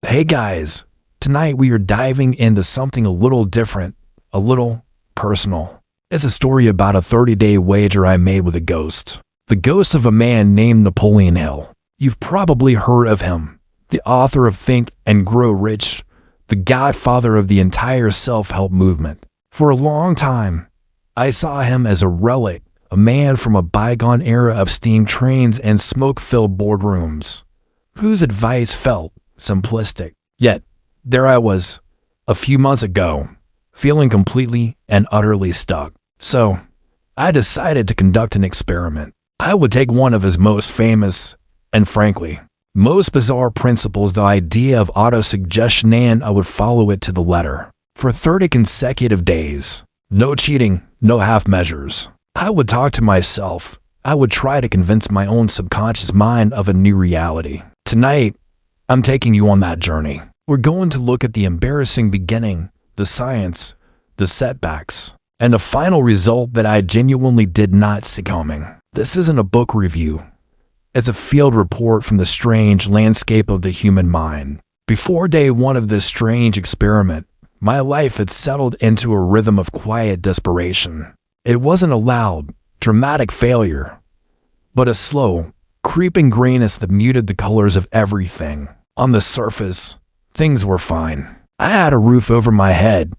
Hey guys, tonight we are diving into something a little different, a little personal. It's a story about a 30-day wager I made with a ghost. The ghost of a man named Napoleon Hill. You've probably heard of him, the author of Think and Grow Rich, the godfather of the entire self-help movement. For a long time, I saw him as a relic, a man from a bygone era of steam trains and smoke-filled boardrooms, whose advice felt simplistic. Yet, there I was, a few months ago, feeling completely and utterly stuck. So, I decided to conduct an experiment. I would take one of his most famous, and frankly, most bizarre principles, the idea of autosuggestion, and I would follow it to the letter. For 30 consecutive days. No cheating, no half measures. I would talk to myself. I would try to convince my own subconscious mind of a new reality. Tonight, I'm taking you on that journey. We're going to look at the embarrassing beginning, the science, the setbacks, and the final result that I genuinely did not see coming. This isn't a book review. It's a field report from the strange landscape of the human mind. Before day one of this strange experiment, my life had settled into a rhythm of quiet desperation. It wasn't a loud, dramatic failure, but a slow, creeping grayness that muted the colors of everything. On the surface, things were fine. I had a roof over my head,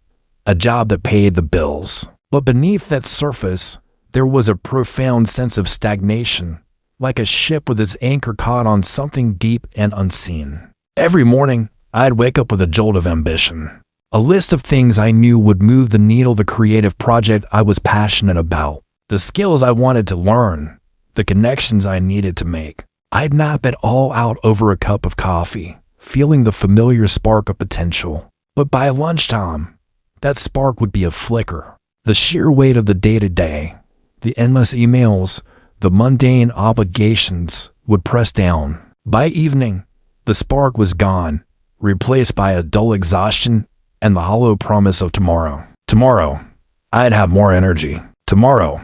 a job that paid the bills. But beneath that surface, there was a profound sense of stagnation, like a ship with its anchor caught on something deep and unseen. Every morning, I'd wake up with a jolt of ambition. A list of things I knew would move the needle, the creative project I was passionate about, the skills I wanted to learn, the connections I needed to make. I'd map it all out over a cup of coffee, feeling the familiar spark of potential. But by lunchtime, that spark would be a flicker. The sheer weight of the day-to-day, the endless emails, the mundane obligations would press down. By evening, the spark was gone, replaced by a dull exhaustion and the hollow promise of tomorrow. Tomorrow, I'd have more energy. Tomorrow,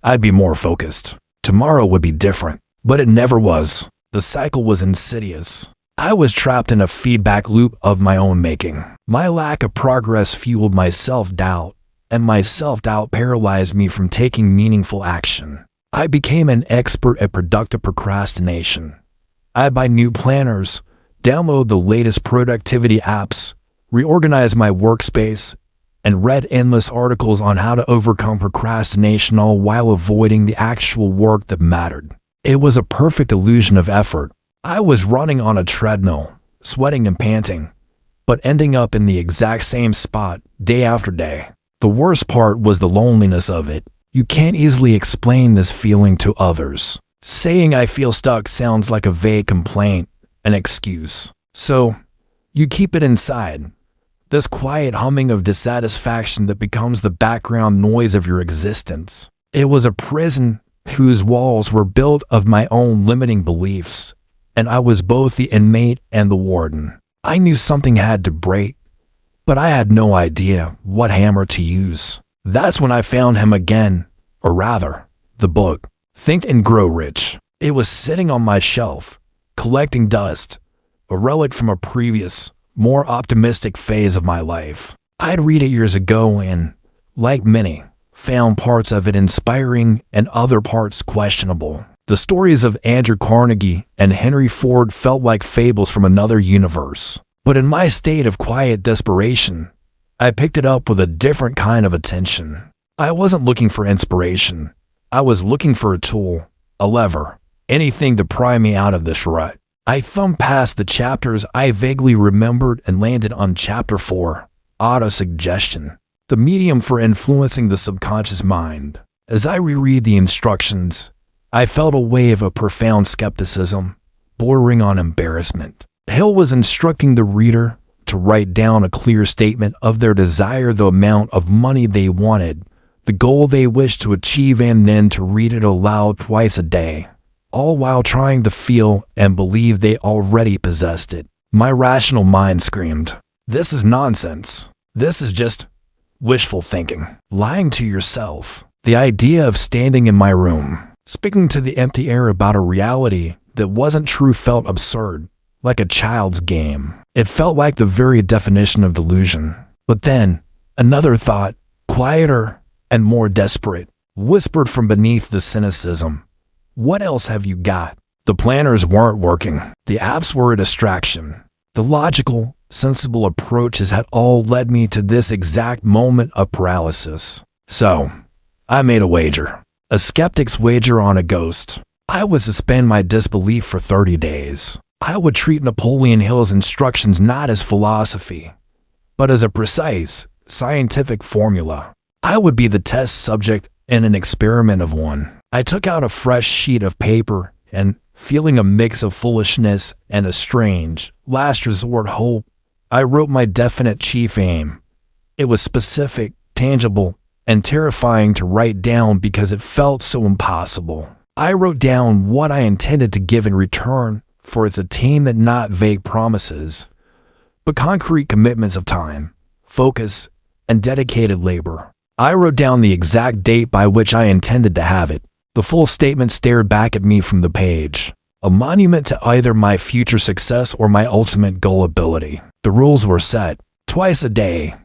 I'd be more focused. Tomorrow would be different. But it never was. The cycle was insidious. I was trapped in a feedback loop of my own making. My lack of progress fueled my self-doubt, and my self-doubt paralyzed me from taking meaningful action. I became an expert at productive procrastination. I'd buy new planners, download the latest productivity apps, reorganize my workspace, and read endless articles on how to overcome procrastination, all while avoiding the actual work that mattered. It was a perfect illusion of effort. I was running on a treadmill, sweating and panting, but ending up in the exact same spot day after day. The worst part was the loneliness of it. You can't easily explain this feeling to others. Saying I feel stuck sounds like a vague complaint, an excuse. So, you keep it inside. This quiet humming of dissatisfaction that becomes the background noise of your existence. It was a prison whose walls were built of my own limiting beliefs, and I was both the inmate and the warden. I knew something had to break, but I had no idea what hammer to use. That's when I found him again, or rather, the book, Think and Grow Rich. It was sitting on my shelf, collecting dust, a relic from a previous, more optimistic phase of my life. I'd read it years ago and, like many, found parts of it inspiring and other parts questionable. The stories of Andrew Carnegie and Henry Ford felt like fables from another universe. But in my state of quiet desperation, I picked it up with a different kind of attention. I wasn't looking for inspiration. I was looking for a tool, a lever, anything to pry me out of this rut. I thumbed past the chapters I vaguely remembered and landed on Chapter 4, Autosuggestion, the medium for influencing the subconscious mind. As I reread the instructions, I felt a wave of profound skepticism, bordering on embarrassment. Hill was instructing the reader to write down a clear statement of their desire, the amount of money they wanted, the goal they wished to achieve, and then to read it aloud twice a day, all while trying to feel and believe they already possessed it. My rational mind screamed, "This is nonsense. This is just wishful thinking, lying to yourself." The idea of standing in my room, speaking to the empty air about a reality that wasn't true felt absurd, like a child's game. It felt like the very definition of delusion. But then, another thought, quieter and more desperate, whispered from beneath the cynicism. What else have you got? The planners weren't working. The apps were a distraction. The logical, sensible approaches had all led me to this exact moment of paralysis. So, I made a wager. A skeptic's wager on a ghost. I would suspend my disbelief for 30 days. I would treat Napoleon Hill's instructions not as philosophy, but as a precise, scientific formula. I would be the test subject in an experiment of one. I took out a fresh sheet of paper and, feeling a mix of foolishness and a strange, last resort hope, I wrote my definite chief aim. It was specific, tangible, and terrifying to write down because it felt so impossible. I wrote down what I intended to give in return for its attainment, not vague promises, but concrete commitments of time, focus, and dedicated labor. I wrote down the exact date by which I intended to have it. The full statement stared back at me from the page, a monument to either my future success or my ultimate gullibility. The rules were set. Twice a day,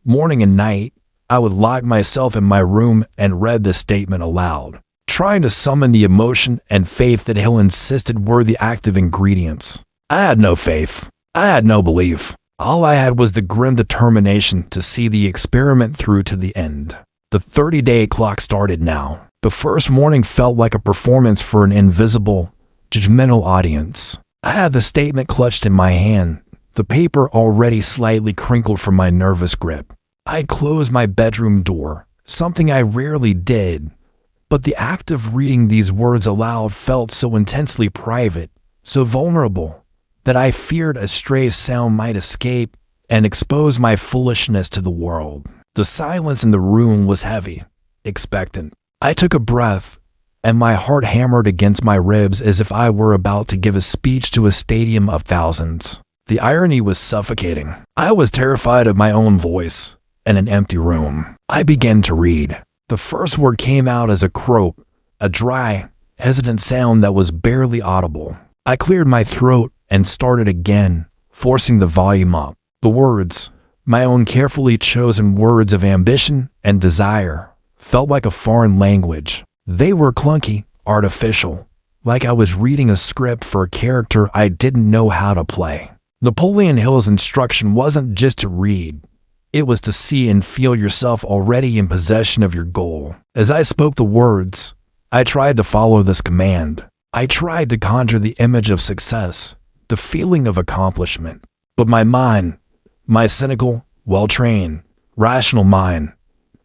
morning and night, I would lock myself in my room and read the statement aloud, trying to summon the emotion and faith that Hill insisted were the active ingredients. I had no faith. I had no belief. All I had was the grim determination to see the experiment through to the end. The 30-day clock started now. The first morning felt like a performance for an invisible, judgmental audience. I had the statement clutched in my hand, the paper already slightly crinkled from my nervous grip. I'd closed my bedroom door, something I rarely did, but the act of reading these words aloud felt so intensely private, so vulnerable, that I feared a stray sound might escape and expose my foolishness to the world. The silence in the room was heavy, expectant. I took a breath, and my heart hammered against my ribs as if I were about to give a speech to a stadium of thousands. The irony was suffocating. I was terrified of my own voice in an empty room. I began to read. The first word came out as a croak, a dry, hesitant sound that was barely audible. I cleared my throat and started again, forcing the volume up. The words, my own carefully chosen words of ambition and desire, felt like a foreign language. They were clunky, artificial, like I was reading a script for a character I didn't know how to play. Napoleon Hill's instruction wasn't just to read. It was to see and feel yourself already in possession of your goal. As I spoke the words, I tried to follow this command. I tried to conjure the image of success, the feeling of accomplishment. But my mind, my cynical, well-trained, rational mind,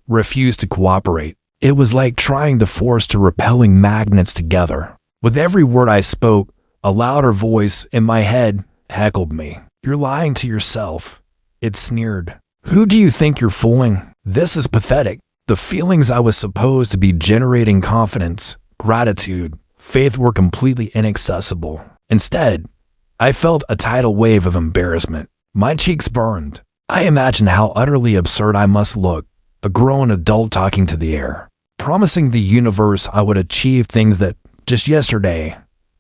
refused to cooperate. It was like trying to force two repelling magnets together. With every word I spoke, a louder voice in my head heckled me. You're lying to yourself. It sneered. Who do you think you're fooling? This is pathetic. The feelings I was supposed to be generating, confidence, gratitude, faith, were completely inaccessible. Instead, I felt a tidal wave of embarrassment. My cheeks burned. I imagined how utterly absurd I must look, a grown adult talking to the air, promising the universe I would achieve things that, just yesterday,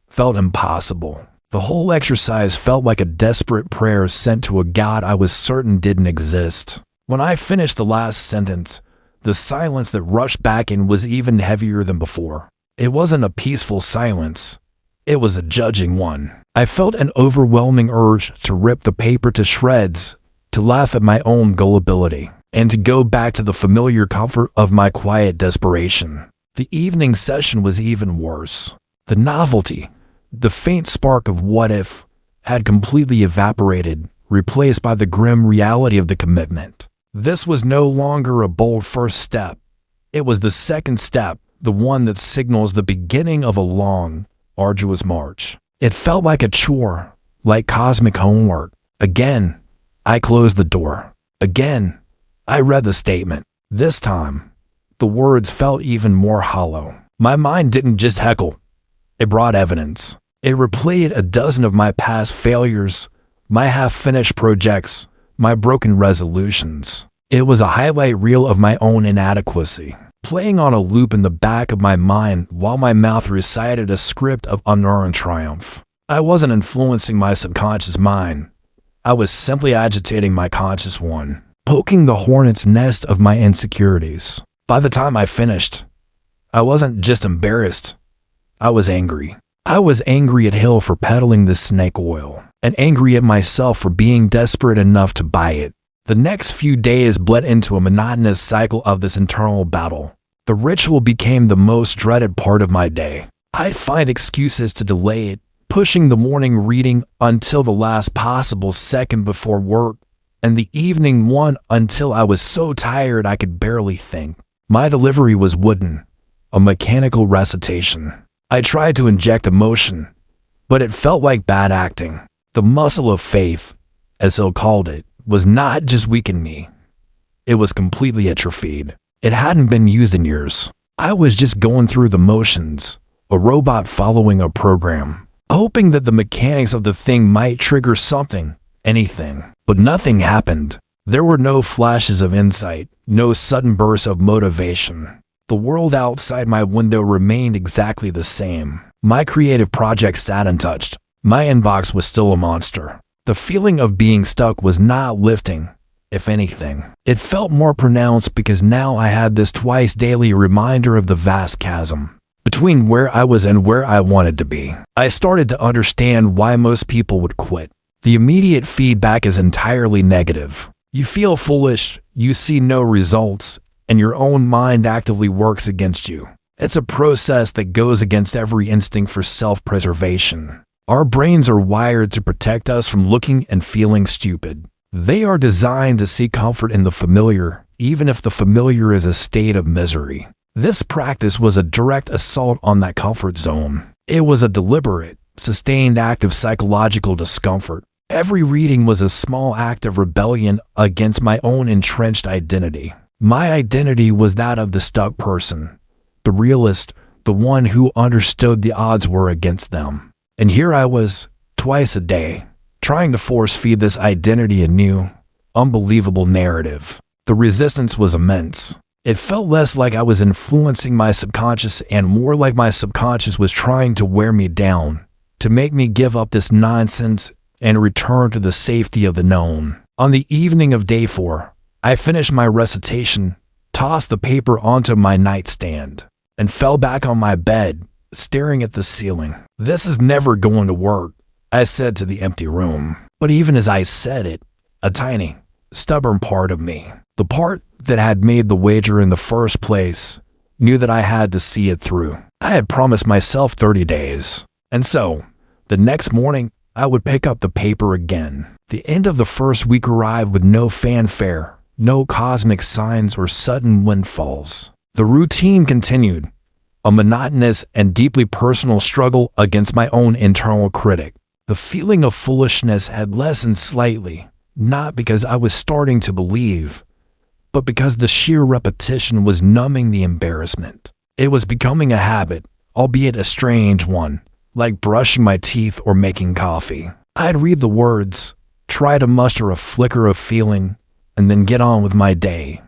felt impossible. The whole exercise felt like a desperate prayer sent to a God I was certain didn't exist. When I finished the last sentence, the silence that rushed back in was even heavier than before. It wasn't a peaceful silence. It was a judging one. I felt an overwhelming urge to rip the paper to shreds, to laugh at my own gullibility, and to go back to the familiar comfort of my quiet desperation. The evening session was even worse. The novelty, the faint spark of what if, had completely evaporated, replaced by the grim reality of the commitment. This was no longer a bold first step. It was the second step, the one that signals the beginning of a long, arduous march. It felt like a chore, like cosmic homework. Again, I closed the door. Again, I read the statement. This time, the words felt even more hollow. My mind didn't just heckle. It brought evidence. It replayed a dozen of my past failures, my half-finished projects, my broken resolutions. It was a highlight reel of my own inadequacy, playing on a loop in the back of my mind while my mouth recited a script of unearned triumph. I wasn't influencing my subconscious mind. I was simply agitating my conscious one, poking the hornet's nest of my insecurities. By the time I finished, I wasn't just embarrassed. I was angry. I was angry at Hill for peddling this snake oil, and angry at myself for being desperate enough to buy it. The next few days bled into a monotonous cycle of this internal battle. The ritual became the most dreaded part of my day. I'd find excuses to delay it, pushing the morning reading until the last possible second before work, and the evening one until I was so tired I could barely think. My delivery was wooden, a mechanical recitation. I tried to inject emotion, but it felt like bad acting. The muscle of faith, as Hill called it, was not just weak in me. It was completely atrophied. It hadn't been used in years. I was just going through the motions, a robot following a program, hoping that the mechanics of the thing might trigger something, anything. But nothing happened. There were no flashes of insight, no sudden bursts of motivation. The world outside my window remained exactly the same. My creative project sat untouched. My inbox was still a monster. The feeling of being stuck was not lifting. If anything, it felt more pronounced because now I had this twice daily reminder of the vast chasm between where I was and where I wanted to be. I started to understand why most people would quit. The immediate feedback is entirely negative. You feel foolish, you see no results, and your own mind actively works against you. It's a process that goes against every instinct for self-preservation. Our brains are wired to protect us from looking and feeling stupid. They are designed to seek comfort in the familiar, even if the familiar is a state of misery. This practice was a direct assault on that comfort zone. It was a deliberate, sustained act of psychological discomfort. Every reading was a small act of rebellion against my own entrenched identity. My identity was that of the stuck person, the realist, the one who understood the odds were against them. And here I was, twice a day, trying to force-feed this identity a new, unbelievable narrative. The resistance was immense. It felt less like I was influencing my subconscious and more like my subconscious was trying to wear me down, to make me give up this nonsense and return to the safety of the known. On the evening of day 4, I finished my recitation, tossed the paper onto my nightstand, and fell back on my bed, staring at the ceiling. "This is never going to work," I said to the empty room. But even as I said it, a tiny, stubborn part of me, the part that had made the wager in the first place, knew that I had to see it through. I had promised myself 30 days. And so, the next morning, I would pick up the paper again. The end of the first week arrived with no fanfare, no cosmic signs or sudden windfalls. The routine continued, a monotonous and deeply personal struggle against my own internal critic. The feeling of foolishness had lessened slightly, not because I was starting to believe, but because the sheer repetition was numbing the embarrassment. It was becoming a habit, albeit a strange one, like brushing my teeth or making coffee. I'd read the words, try to muster a flicker of feeling, and then get on with my day.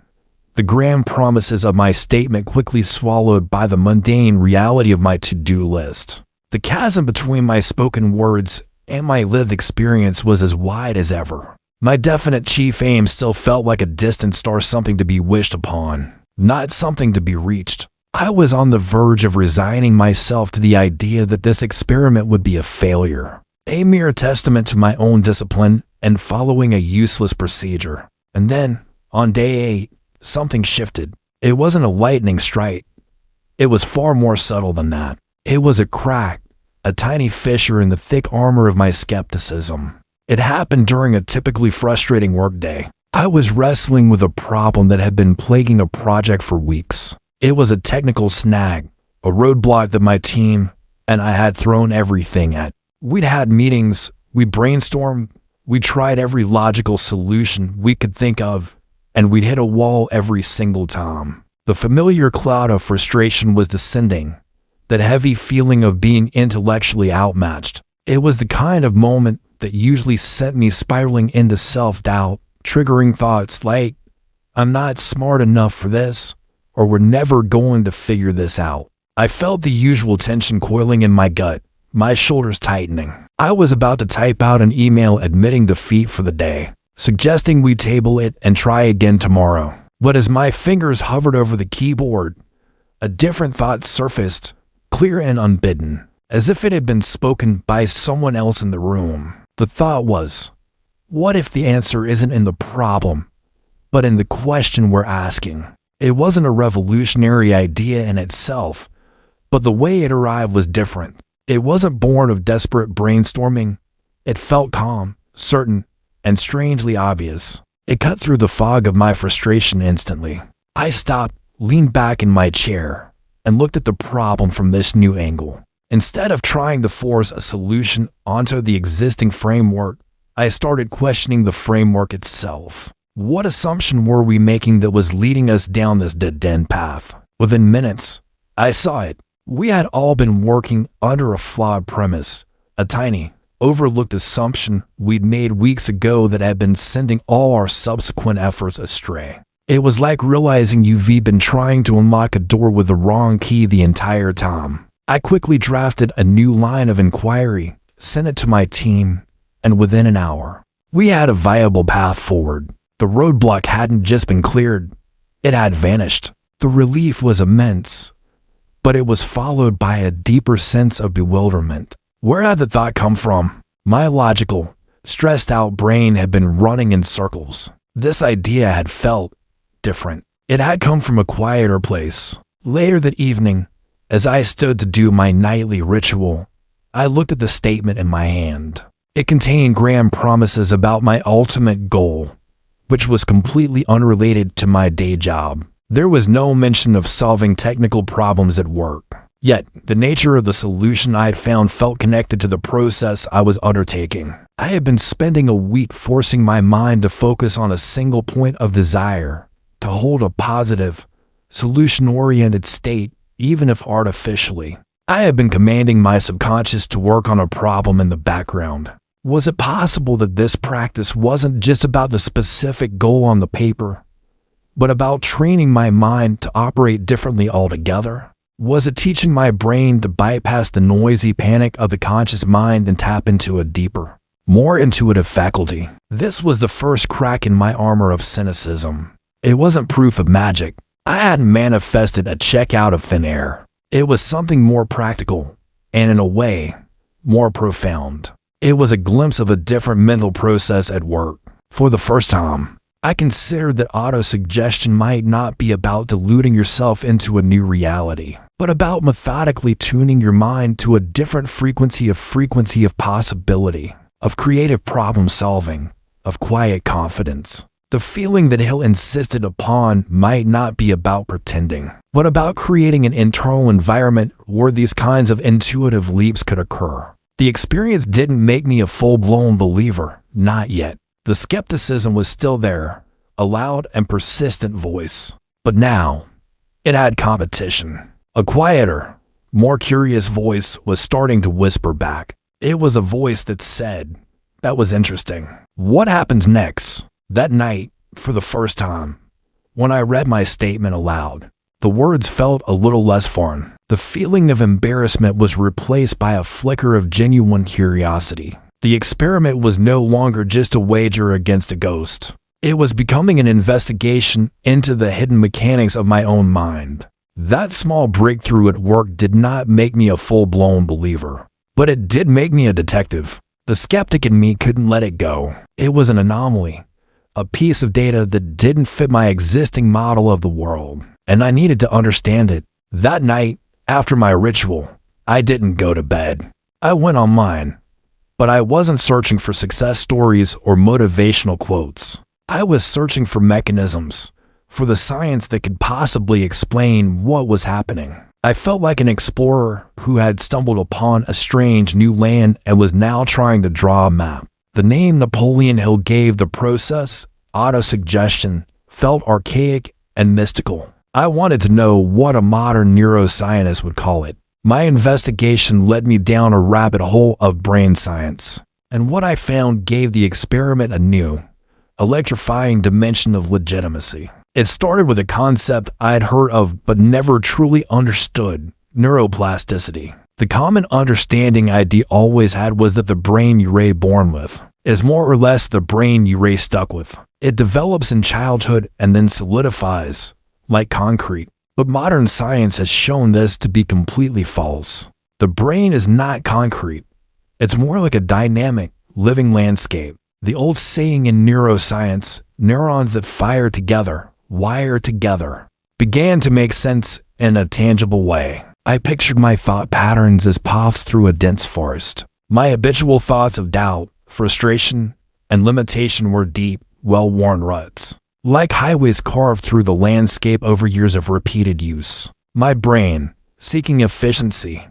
The grand promises of my statement quickly swallowed by the mundane reality of my to-do list. The chasm between my spoken words and my lived experience was as wide as ever. My definite chief aim still felt like a distant star, something to be wished upon, not something to be reached. I was on the verge of resigning myself to the idea that this experiment would be a failure, a mere testament to my own discipline and following a useless procedure. And then, on day 8, something shifted. It wasn't a lightning strike. It was far more subtle than that. It was a crack, a tiny fissure in the thick armor of my skepticism. It happened during a typically frustrating workday. I was wrestling with a problem that had been plaguing a project for weeks. It was a technical snag, a roadblock that my team and I had thrown everything at. We'd had meetings, we brainstormed, we tried every logical solution we could think of, and we'd hit a wall every single time. The familiar cloud of frustration was descending, that heavy feeling of being intellectually outmatched. It was the kind of moment that usually sent me spiraling into self-doubt, triggering thoughts like, I'm not smart enough for this, or we're never going to figure this out. I felt the usual tension coiling in my gut, my shoulders tightening. I was about to type out an email admitting defeat for the day, suggesting we table it and try again tomorrow. But as my fingers hovered over the keyboard, a different thought surfaced, clear and unbidden, as if it had been spoken by someone else in the room. The thought was, what if the answer isn't in the problem, but in the question we're asking? It wasn't a revolutionary idea in itself, but the way it arrived was different. It wasn't born of desperate brainstorming. It felt calm, certain, and strangely obvious. It cut through the fog of my frustration instantly. I stopped, leaned back in my chair, and looked at the problem from this new angle. Instead of trying to force a solution onto the existing framework, I started questioning the framework itself. What assumption were we making that was leading us down this dead-end path? Within minutes, I saw it. We had all been working under a flawed premise, a tiny, overlooked assumption we'd made weeks ago that had been sending all our subsequent efforts astray. It was like realizing you've been trying to unlock a door with the wrong key the entire time. I quickly drafted a new line of inquiry, sent it to my team, and within an hour, we had a viable path forward. The roadblock hadn't just been cleared, it had vanished. The relief was immense, but it was followed by a deeper sense of bewilderment. Where had the thought come from? My logical, stressed-out brain had been running in circles. This idea had felt different. It had come from a quieter place. Later that evening, as I stood to do my nightly ritual, I looked at the statement in my hand. It contained grand promises about my ultimate goal, which was completely unrelated to my day job. There was no mention of solving technical problems at work. Yet, the nature of the solution I had found felt connected to the process I was undertaking. I had been spending a week forcing my mind to focus on a single point of desire, to hold a positive, solution-oriented state, even if artificially. I had been commanding my subconscious to work on a problem in the background. Was it possible that this practice wasn't just about the specific goal on the paper, but about training my mind to operate differently altogether? Was it teaching my brain to bypass the noisy panic of the conscious mind and tap into a deeper, more intuitive faculty? This was the first crack in my armor of cynicism. It wasn't proof of magic. I hadn't manifested a check out of thin air. It was something more practical, and in a way, more profound. It was a glimpse of a different mental process at work. For the first time, I considered that autosuggestion might not be about deluding yourself into a new reality, but about methodically tuning your mind to a different frequency of possibility, of creative problem solving, of quiet confidence. The feeling that Hill insisted upon might not be about pretending, but about creating an internal environment where these kinds of intuitive leaps could occur. The experience didn't make me a full-blown believer, not yet. The skepticism was still there, a loud and persistent voice. But now, it had competition. A quieter, more curious voice was starting to whisper back. It was a voice that said, "That was interesting. What happens next?" That night, for the first time, when I read my statement aloud, the words felt a little less foreign. The feeling of embarrassment was replaced by a flicker of genuine curiosity. The experiment was no longer just a wager against a ghost. It was becoming an investigation into the hidden mechanics of my own mind. That small breakthrough at work did not make me a full-blown believer, but it did make me a detective. The skeptic in me couldn't let it go. It was an anomaly, a piece of data that didn't fit my existing model of the world, and I needed to understand it. That night, after my ritual, I didn't go to bed. I went online, but I wasn't searching for success stories or motivational quotes. I was searching for mechanisms, for the science that could possibly explain what was happening. I felt like an explorer who had stumbled upon a strange new land and was now trying to draw a map. The name Napoleon Hill gave the process, autosuggestion, felt archaic and mystical. I wanted to know what a modern neuroscientist would call it. My investigation led me down a rabbit hole of brain science, and what I found gave the experiment a new, electrifying dimension of legitimacy. It started with a concept I'd heard of but never truly understood: neuroplasticity. The common understanding I always had was that the brain you're born with is more or less the brain you're stuck with. It develops in childhood and then solidifies, like concrete. But modern science has shown this to be completely false. The brain is not concrete. It's more like a dynamic, living landscape. The old saying in neuroscience, neurons that fire together, wire together, began to make sense in a tangible way. I pictured my thought patterns as paths through a dense forest. My habitual thoughts of doubt, frustration, and limitation were deep, well-worn ruts, like highways carved through the landscape over years of repeated use. My brain, seeking efficiency,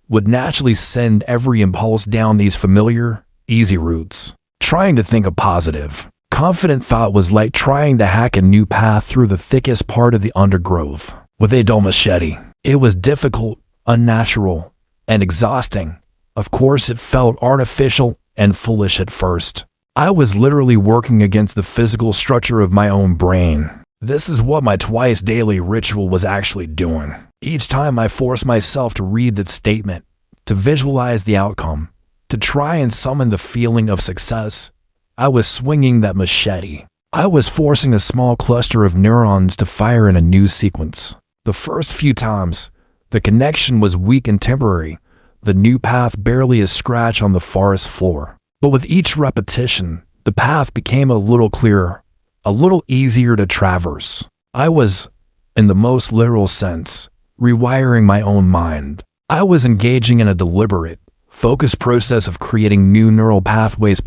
would naturally send every impulse down these familiar, easy routes. Trying to think a positive, confident thought was like trying to hack a new path through the thickest part of the undergrowth with a dull machete. It was difficult, unnatural, and exhausting. Of course, it felt artificial and foolish at first. I was literally working against the physical structure of my own brain. This is what my twice daily ritual was actually doing. Each time I forced myself to read that statement, to visualize the outcome, to try and summon the feeling of success, I was swinging that machete. I was forcing a small cluster of neurons to fire in a new sequence. The first few times, the connection was weak and temporary, the new path barely a scratch on the forest floor. But with each repetition, the path became a little clearer, a little easier to traverse. I was, in the most literal sense, rewiring my own mind. I was engaging in a deliberate, focused process of creating new neural pathways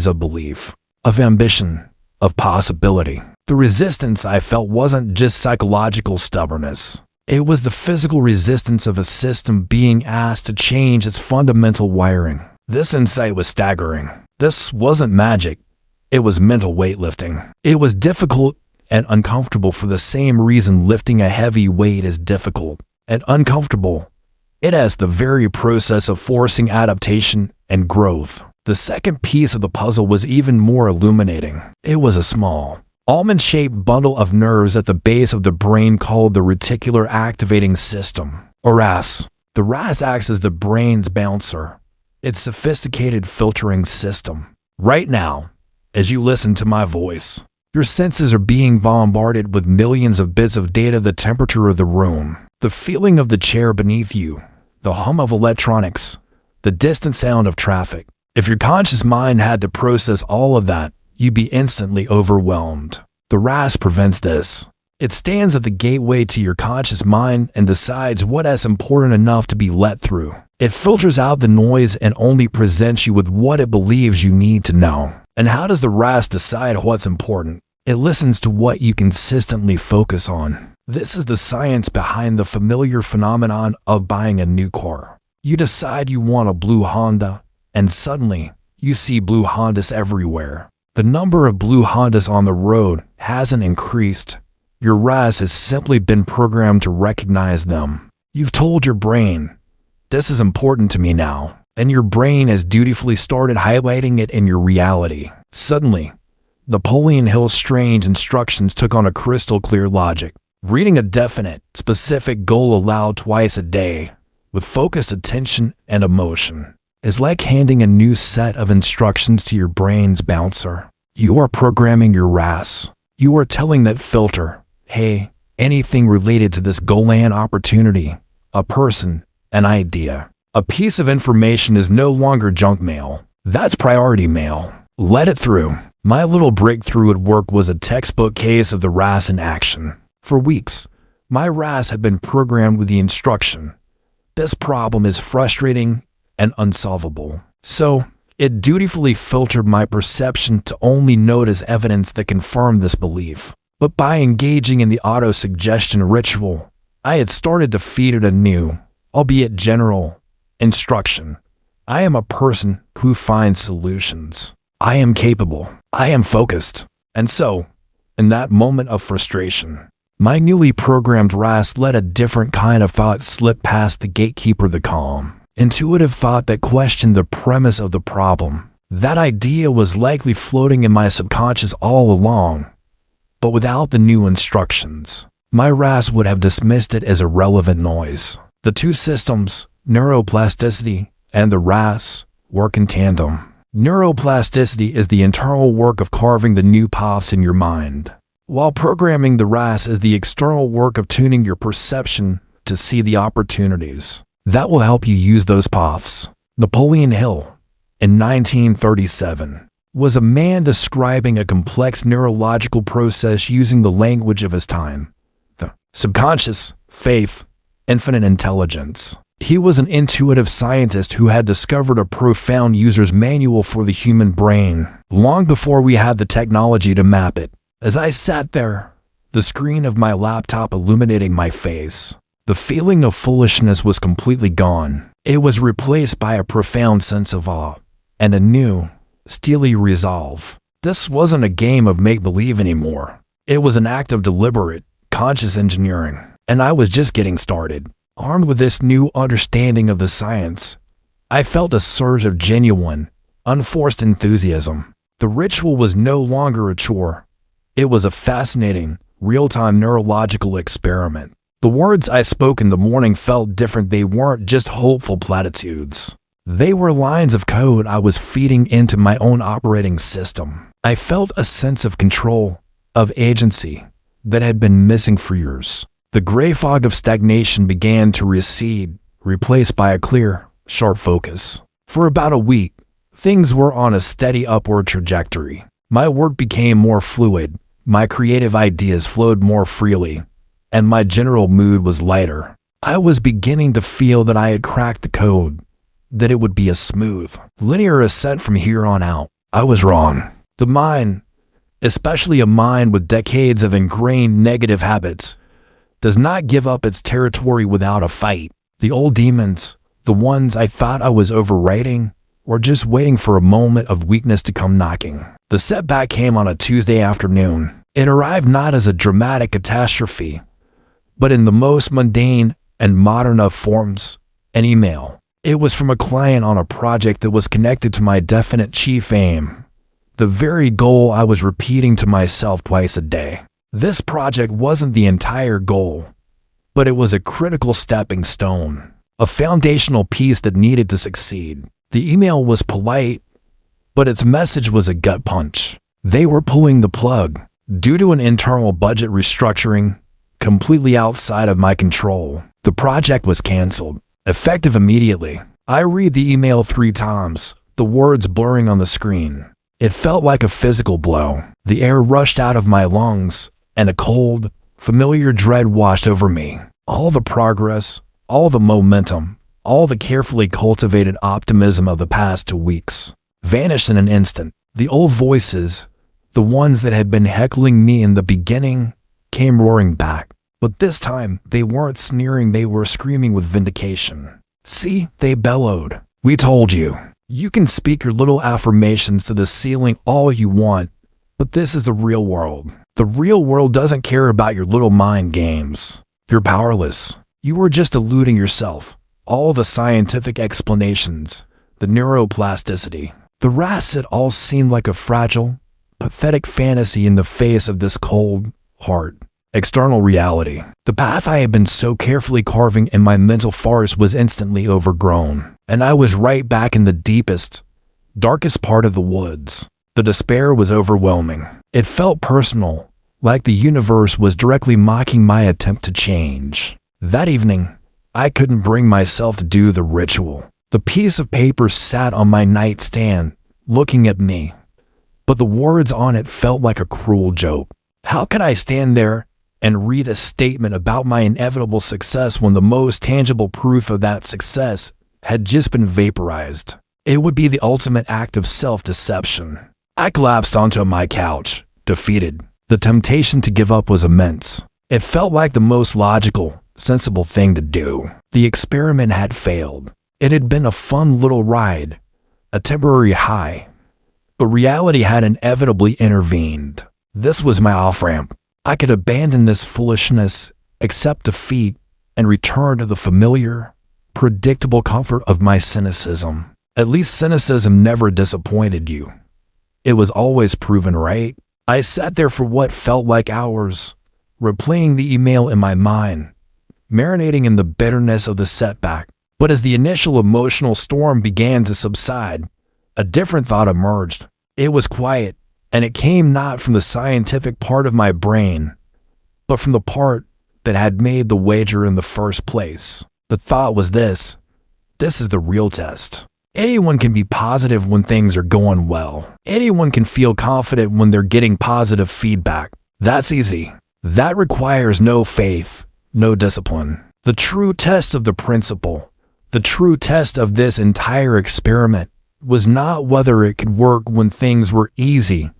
of belief, of ambition, of possibility. The resistance I felt wasn't just psychological stubbornness. It was the physical resistance of a system being asked to change its fundamental wiring. This insight was staggering. This wasn't magic. It was mental weightlifting. It was difficult and uncomfortable for the same reason lifting a heavy weight is difficult and uncomfortable. It has the very process of forcing adaptation and growth. The second piece of the puzzle was even more illuminating. It was a small, almond-shaped bundle of nerves at the base of the brain called the Reticular Activating System, or RAS. The RAS acts as the brain's bouncer, its sophisticated filtering system. Right now, as you listen to my voice, your senses are being bombarded with millions of bits of data: the temperature of the room, the feeling of the chair beneath you, the hum of electronics, the distant sound of traffic. If your conscious mind had to process all of that, you'd be instantly overwhelmed. The RAS prevents this. It stands at the gateway to your conscious mind and decides what is important enough to be let through. It filters out the noise and only presents you with what it believes you need to know. And how does the RAS decide what's important? It listens to what you consistently focus on. This is the science behind the familiar phenomenon of buying a new car. You decide you want a blue Honda, and suddenly, you see blue Hondas everywhere. The number of blue Hondas on the road hasn't increased. Your RAS has simply been programmed to recognize them. You've told your brain, "This is important to me now," and your brain has dutifully started highlighting it in your reality. Suddenly, Napoleon Hill's strange instructions took on a crystal-clear logic. Reading a definite, specific goal aloud twice a day, with focused attention and emotion, is like handing a new set of instructions to your brain's bouncer. You are programming your RAS. You are telling that filter, "Hey, anything related to this goal and opportunity, a person, an idea, a piece of information is no longer junk mail. That's priority mail. Let it through." My little breakthrough at work was a textbook case of the RAS in action. For weeks, my RAS had been programmed with the instruction, "This problem is frustrating and unsolvable." So, it dutifully filtered my perception to only notice evidence that confirmed this belief. But by engaging in the autosuggestion ritual, I had started to feed it a new, albeit general, instruction. I am a person who finds solutions. I am capable. I am focused. And so, in that moment of frustration, my newly programmed RAS let a different kind of thought slip past the gatekeeper, the calm, intuitive thought that questioned the premise of the problem. That idea was likely floating in my subconscious all along, but without the new instructions, my RAS would have dismissed it as irrelevant noise. The two systems, neuroplasticity, and the RAS work in tandem. Neuroplasticity is the internal work of carving the new paths in your mind, while programming the RAS is the external work of tuning your perception to see the opportunities that will help you use those paths. Napoleon Hill, in 1937, was a man describing a complex neurological process using the language of his time: the subconscious, faith, infinite intelligence. He was an intuitive scientist who had discovered a profound user's manual for the human brain, long before we had the technology to map it. As I sat there, the screen of my laptop illuminating my face, the feeling of foolishness was completely gone. It was replaced by a profound sense of awe and a new, steely resolve. This wasn't a game of make-believe anymore. It was an act of deliberate, conscious engineering, and I was just getting started. Armed with this new understanding of the science, I felt a surge of genuine, unforced enthusiasm. The ritual was no longer a chore. It was a fascinating, real-time neurological experiment. The words I spoke in the morning felt different. They weren't just hopeful platitudes. They were lines of code I was feeding into my own operating system. I felt a sense of control, of agency, that had been missing for years. The gray fog of stagnation began to recede, replaced by a clear, sharp focus. For about a week, things were on a steady upward trajectory. My work became more fluid, my creative ideas flowed more freely, and my general mood was lighter. I was beginning to feel that I had cracked the code, that it would be a smooth, linear ascent from here on out. I was wrong. The mind, especially a mind with decades of ingrained negative habits, does not give up its territory without a fight. The old demons, the ones I thought I was overwriting, were just waiting for a moment of weakness to come knocking. The setback came on a Tuesday afternoon. It arrived not as a dramatic catastrophe, but in the most mundane and modern of forms, an email. It was from a client on a project that was connected to my definite chief aim, the very goal I was repeating to myself twice a day. This project wasn't the entire goal, but it was a critical stepping stone, a foundational piece that needed to succeed. The email was polite, but its message was a gut punch. They were pulling the plug due to an internal budget restructuring completely outside of my control. The project was canceled, effective immediately. I read the email 3 times, the words blurring on the screen. It felt like a physical blow. The air rushed out of my lungs, and a cold, familiar dread washed over me. All the progress, all the momentum, all the carefully cultivated optimism of the past 2 weeks vanished in an instant. The old voices, the ones that had been heckling me in the beginning, came roaring back. But this time, they weren't sneering, they were screaming with vindication. See, they bellowed. We told you. You can speak your little affirmations to the ceiling all you want, but this is the real world. The real world doesn't care about your little mind games. You're powerless. You were just eluding yourself. All the scientific explanations, the neuroplasticity, the RAS, it all seemed like a fragile, pathetic fantasy in the face of this cold, hard, external reality. The path I had been so carefully carving in my mental farce was instantly overgrown, and I was right back in the deepest, darkest part of the woods. The despair was overwhelming. It felt personal, like the universe was directly mocking my attempt to change. That evening, I couldn't bring myself to do the ritual. The piece of paper sat on my nightstand, looking at me, but the words on it felt like a cruel joke. How could I stand there and read a statement about my inevitable success when the most tangible proof of that success had just been vaporized? It would be the ultimate act of self-deception. I collapsed onto my couch, defeated. The temptation to give up was immense. It felt like the most logical, sensible thing to do. The experiment had failed. It had been a fun little ride, a temporary high, but reality had inevitably intervened. This was my off-ramp. I could abandon this foolishness, accept defeat, and return to the familiar, predictable comfort of my cynicism. At least cynicism never disappointed you. It was always proven right. I sat there for what felt like hours, replaying the email in my mind, marinating in the bitterness of the setback. But as the initial emotional storm began to subside, a different thought emerged. It was quiet, and it came not from the scientific part of my brain, but from the part that had made the wager in the first place. The thought was this: this is the real test. Anyone can be positive when things are going well. Anyone can feel confident when they're getting positive feedback. That's easy. That requires no faith, no discipline. The true test of the principle, the true test of this entire experiment, was not whether it could work when things were easy,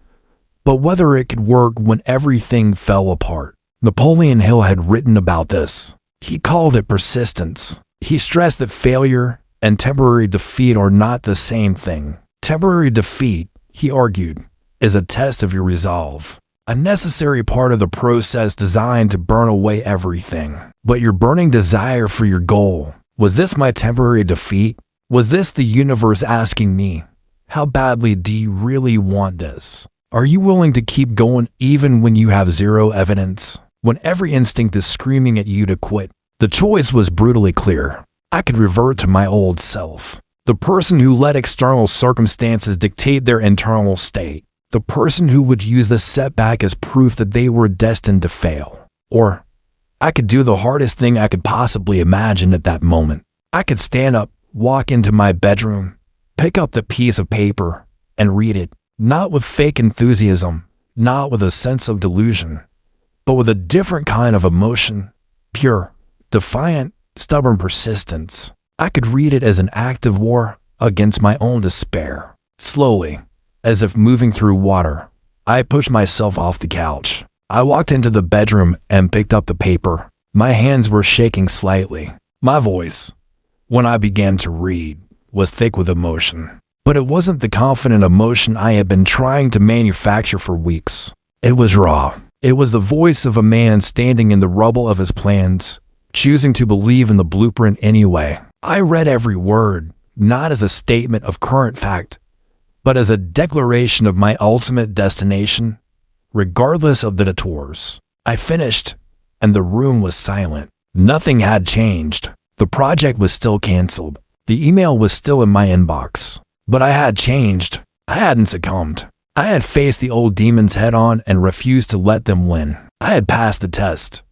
but whether it could work when everything fell apart. Napoleon Hill had written about this. He called it persistence. He stressed that failure and temporary defeat are not the same thing. Temporary defeat, he argued, is a test of your resolve, a necessary part of the process designed to burn away everything. But your burning desire for your goal, was this my temporary defeat? Was this the universe asking me, how badly do you really want this? Are you willing to keep going even when you have zero evidence? When every instinct is screaming at you to quit? The choice was brutally clear. I could revert to my old self, the person who let external circumstances dictate their internal state, the person who would use the setback as proof that they were destined to fail. Or I could do the hardest thing I could possibly imagine at that moment. I could stand up, walk into my bedroom, pick up the piece of paper, and read it, not with fake enthusiasm, not with a sense of delusion, but with a different kind of emotion, pure, defiant, stubborn persistence. I could read it as an act of war against my own despair. Slowly, as if moving through water, I pushed myself off the couch. I walked into the bedroom and picked up the paper. My hands were shaking slightly. My voice, when I began to read, was thick with emotion. But it wasn't the confident emotion I had been trying to manufacture for weeks. It was raw. It was the voice of a man standing in the rubble of his plans, choosing to believe in the blueprint anyway. I read every word, not as a statement of current fact, but as a declaration of my ultimate destination, regardless of the detours. I finished, and the room was silent. Nothing had changed. The project was still canceled. The email was still in my inbox. But I had changed. I hadn't succumbed. I had faced the old demons head on and refused to let them win. I had passed the test,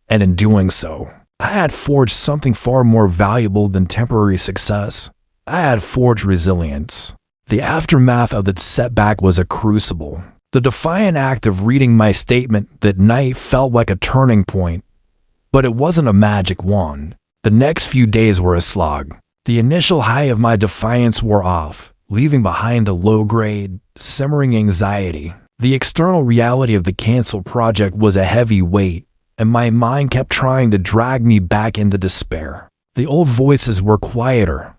and in doing so, I had forged something far more valuable than temporary success. I had forged resilience. The aftermath of that setback was a crucible. The defiant act of reading my statement that night felt like a turning point, but it wasn't a magic wand. The next few days were a slog. The initial high of my defiance wore off, leaving behind a low-grade, simmering anxiety. The external reality of the canceled project was a heavy weight, and my mind kept trying to drag me back into despair. The old voices were quieter,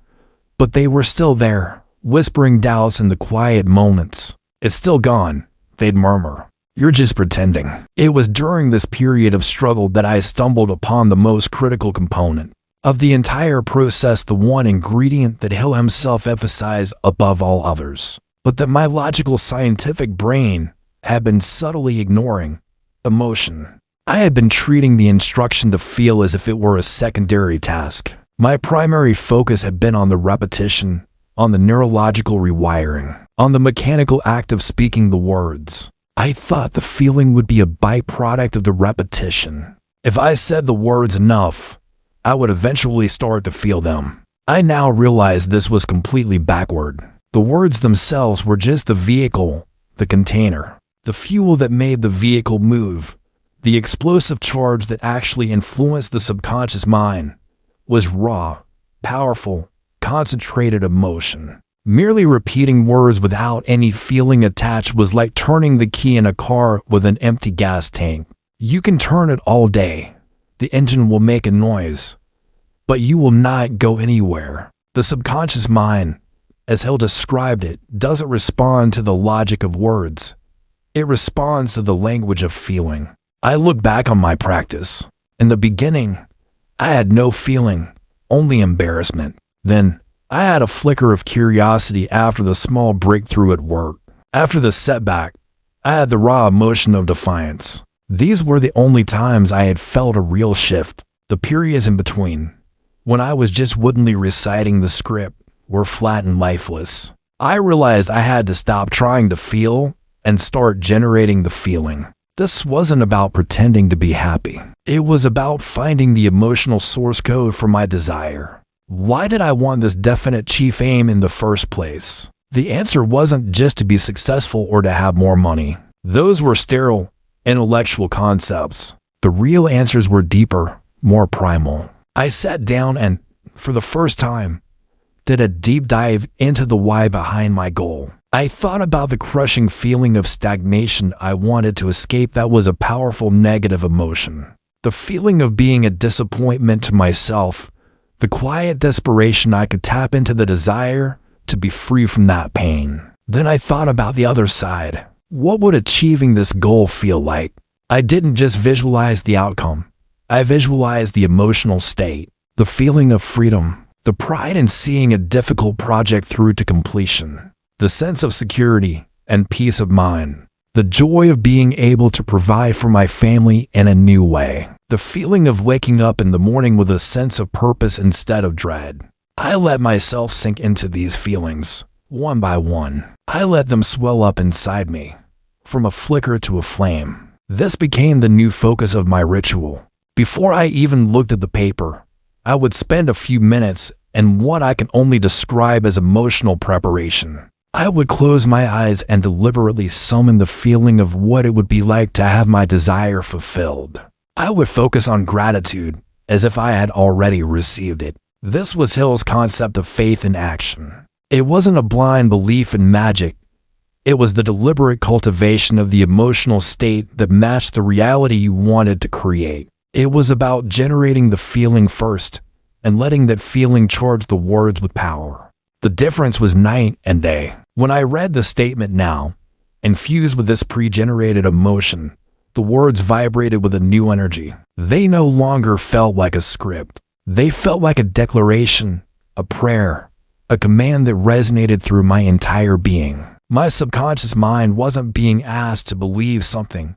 but they were still there, whispering doubts in the quiet moments. "It's still gone," they'd murmur. "You're just pretending." It was during this period of struggle that I stumbled upon the most critical component of the entire process, the one ingredient that Hill himself emphasized above all others, but that my logical scientific brain had been subtly ignoring: emotion. I had been treating the instruction to feel as if it were a secondary task. My primary focus had been on the repetition, on the neurological rewiring, on the mechanical act of speaking the words. I thought the feeling would be a byproduct of the repetition. If I said the words enough, I would eventually start to feel them. I now realized this was completely backward. The words themselves were just the vehicle, the container, the fuel that made the vehicle move. The explosive charge that actually influenced the subconscious mind was raw, powerful, concentrated emotion. Merely repeating words without any feeling attached was like turning the key in a car with an empty gas tank. You can turn it all day. The engine will make a noise, but you will not go anywhere. The subconscious mind, as Hill described it, doesn't respond to the logic of words. It responds to the language of feeling. I look back on my practice. In the beginning, I had no feeling, only embarrassment. Then, I had a flicker of curiosity after the small breakthrough at work. After the setback, I had the raw emotion of defiance. These were the only times I had felt a real shift. The periods in between, when I was just woodenly reciting the script, were flat and lifeless. I realized I had to stop trying to feel and start generating the feeling. This wasn't about pretending to be happy. It was about finding the emotional source code for my desire. Why did I want this definite chief aim in the first place? The answer wasn't just to be successful or to have more money. Those were sterile, intellectual concepts. The real answers were deeper, more primal. I sat down and, for the first time, did a deep dive into the why behind my goal. I thought about the crushing feeling of stagnation I wanted to escape that was a powerful negative emotion. The feeling of being a disappointment to myself, the quiet desperation I could tap into the desire to be free from that pain. Then I thought about the other side. What would achieving this goal feel like? I didn't just visualize the outcome. I visualized the emotional state, the feeling of freedom, the pride in seeing a difficult project through to completion, the sense of security and peace of mind, the joy of being able to provide for my family in a new way, the feeling of waking up in the morning with a sense of purpose instead of dread. I let myself sink into these feelings, one by one. I let them swell up inside me, from a flicker to a flame. This became the new focus of my ritual. Before I even looked at the paper, I would spend a few minutes in what I can only describe as emotional preparation. I would close my eyes and deliberately summon the feeling of what it would be like to have my desire fulfilled. I would focus on gratitude, as if I had already received it. This was Hill's concept of faith in action. It wasn't a blind belief in magic. It was the deliberate cultivation of the emotional state that matched the reality you wanted to create. It was about generating the feeling first and letting that feeling charge the words with power. The difference was night and day. When I read the statement now, infused with this pre-generated emotion, the words vibrated with a new energy. They no longer felt like a script. They felt like a declaration, a prayer, a command that resonated through my entire being. My subconscious mind wasn't being asked to believe something.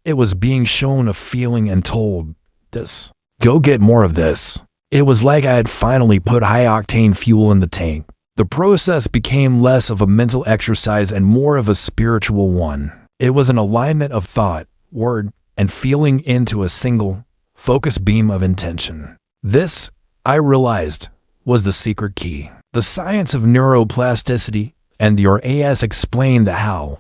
It was being shown a feeling and told, this. Go get more of this. It was like I had finally put high-octane fuel in the tank. The process became less of a mental exercise and more of a spiritual one. It was an alignment of thought, word, and feeling into a single, focused beam of intention. This, I realized, was the secret key. The science of neuroplasticity and the RAS explained the how,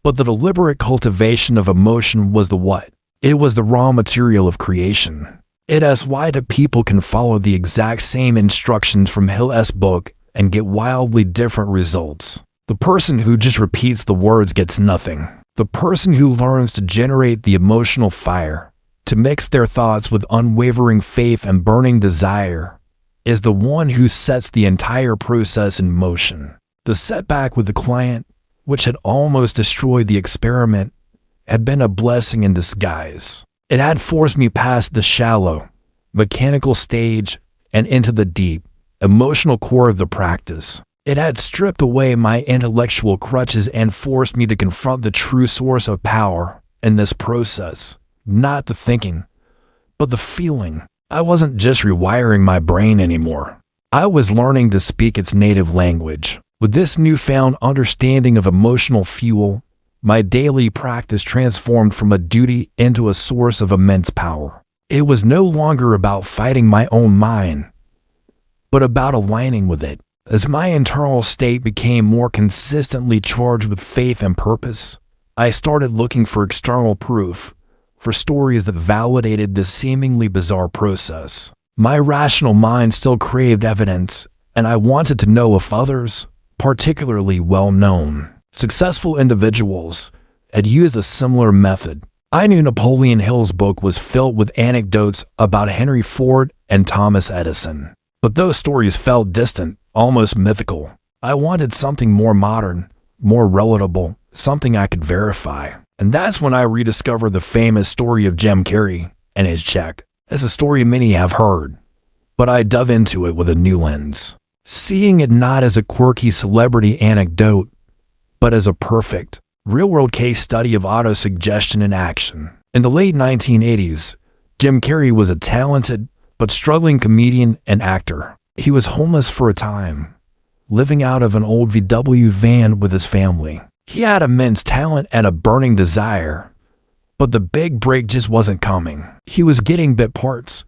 but the deliberate cultivation of emotion was the what. It was the raw material of creation. It asks why do people can follow the exact same instructions from Hill's book and get wildly different results. The person who just repeats the words gets nothing. The person who learns to generate the emotional fire, to mix their thoughts with unwavering faith and burning desire, is the one who sets the entire process in motion. The setback with the client, which had almost destroyed the experiment, had been a blessing in disguise. It had forced me past the shallow, mechanical stage and into the deep, emotional core of the practice. It had stripped away my intellectual crutches and forced me to confront the true source of power in this process. Not the thinking, but the feeling. I wasn't just rewiring my brain anymore. I was learning to speak its native language. With this newfound understanding of emotional fuel, my daily practice transformed from a duty into a source of immense power. It was no longer about fighting my own mind, but about aligning with it. As my internal state became more consistently charged with faith and purpose, I started looking for external proof, for stories that validated this seemingly bizarre process. My rational mind still craved evidence, and I wanted to know if others, particularly well-known, successful individuals, had used a similar method. I knew Napoleon Hill's book was filled with anecdotes about Henry Ford and Thomas Edison, but those stories felt distant, almost mythical. I wanted something more modern, more relatable, something I could verify. And that's when I rediscovered the famous story of Jim Carrey and his check. It's a story many have heard, but I dove into it with a new lens, seeing it not as a quirky celebrity anecdote, but as a perfect, real-world case study of autosuggestion in action. In the late 1980s, Jim Carrey was a talented, but struggling comedian and actor. He was homeless for a time, living out of an old VW van with his family. He had immense talent and a burning desire, but the big break just wasn't coming. He was getting bit parts,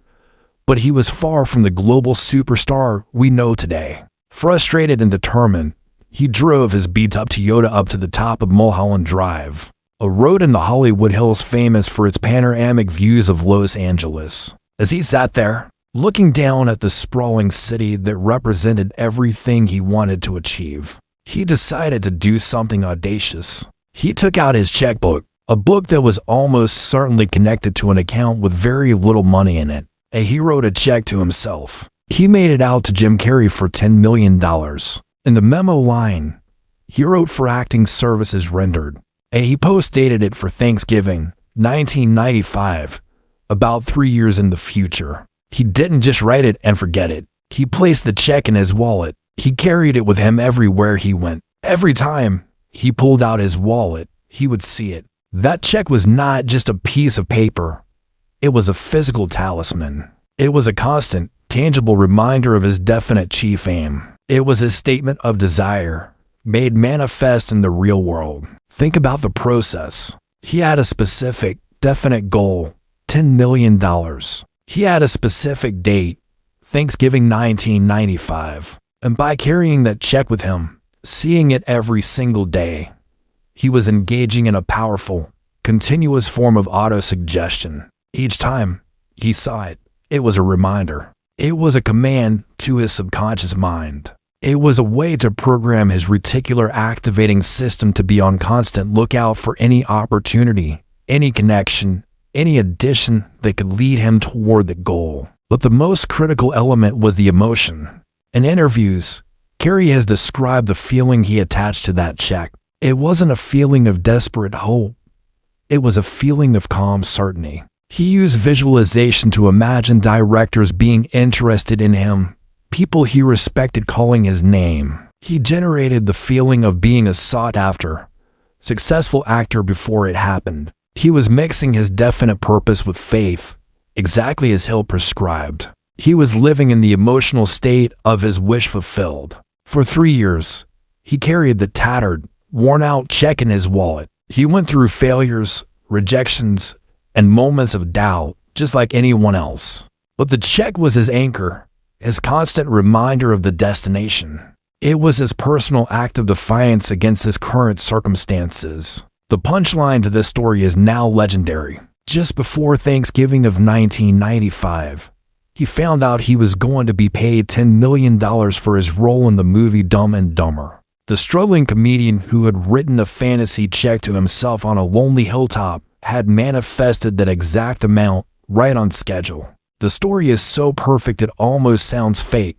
but he was far from the global superstar we know today. Frustrated and determined, he drove his beat-up Toyota up to the top of Mulholland Drive, a road in the Hollywood Hills famous for its panoramic views of Los Angeles. As he sat there, looking down at the sprawling city that represented everything he wanted to achieve, he decided to do something audacious. He took out his checkbook, a book that was almost certainly connected to an account with very little money in it, and he wrote a check to himself. He made it out to Jim Carrey for $10 million. In the memo line, he wrote for acting services rendered, and he post-dated it for Thanksgiving, 1995, about 3 years in the future. He didn't just write it and forget it. He placed the check in his wallet. He carried it with him everywhere he went. Every time he pulled out his wallet, he would see it. That check was not just a piece of paper. It was a physical talisman. It was a constant, tangible reminder of his definite chief aim. It was his statement of desire, made manifest in the real world. Think about the process. He had a specific, definite goal, $10 million. He had a specific date, Thanksgiving 1995. And by carrying that check with him, seeing it every single day, he was engaging in a powerful, continuous form of autosuggestion. Each time he saw it, it was a reminder. It was a command to his subconscious mind. It was a way to program his reticular activating system to be on constant lookout for any opportunity, any connection, any addition that could lead him toward the goal. But the most critical element was the emotion. In interviews, Carrey has described the feeling he attached to that check. It wasn't a feeling of desperate hope. It was a feeling of calm certainty. He used visualization to imagine directors being interested in him, people he respected calling his name. He generated the feeling of being a sought-after, successful actor before it happened. He was mixing his definite purpose with faith, exactly as Hill prescribed. He was living in the emotional state of his wish fulfilled. For 3 years, he carried the tattered, worn-out check in his wallet. He went through failures, rejections, and moments of doubt, just like anyone else. But the check was his anchor, his constant reminder of the destination. It was his personal act of defiance against his current circumstances. The punchline to this story is now legendary. Just before Thanksgiving of 1995, he found out he was going to be paid $10 million for his role in the movie Dumb and Dumber. The struggling comedian who had written a fantasy check to himself on a lonely hilltop had manifested that exact amount right on schedule. The story is so perfect it almost sounds fake,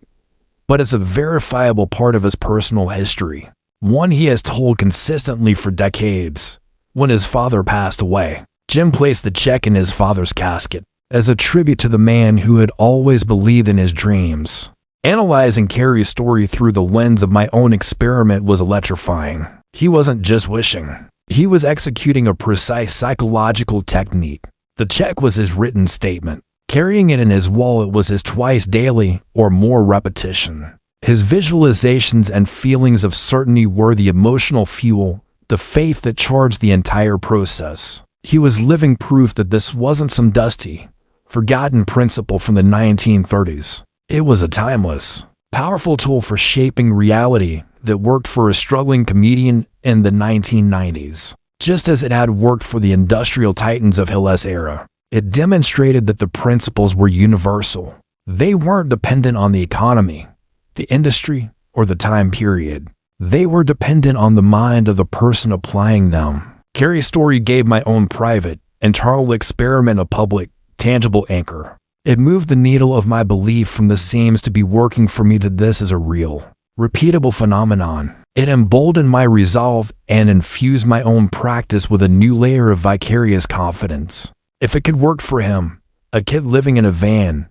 but it's a verifiable part of his personal history, one he has told consistently for decades. When his father passed away, Jim placed the check in his father's casket as a tribute to the man who had always believed in his dreams. Analyzing Carrey's story through the lens of my own experiment was electrifying. He wasn't just wishing. He was executing a precise psychological technique. The check was his written statement. Carrying it in his wallet was his twice daily or more repetition. His visualizations and feelings of certainty were the emotional fuel, the faith that charged the entire process. He was living proof that this wasn't some dusty, forgotten principle from the 1930s. It was a timeless, powerful tool for shaping reality that worked for a struggling comedian in the 1990s. Just as it had worked for the industrial titans of Hill's era, it demonstrated that the principles were universal. They weren't dependent on the economy, the industry, or the time period. They were dependent on the mind of the person applying them. Carrey's story gave my own private, internal experiment a public, tangible anchor. It moved the needle of my belief from this seems to be working for me to this is a real, repeatable phenomenon. It emboldened my resolve and infused my own practice with a new layer of vicarious confidence. If it could work for him, a kid living in a van,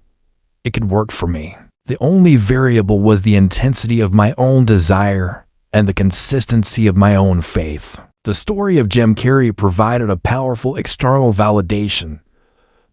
it could work for me. The only variable was the intensity of my own desire and the consistency of my own faith. The story of Jim Carrey provided a powerful external validation,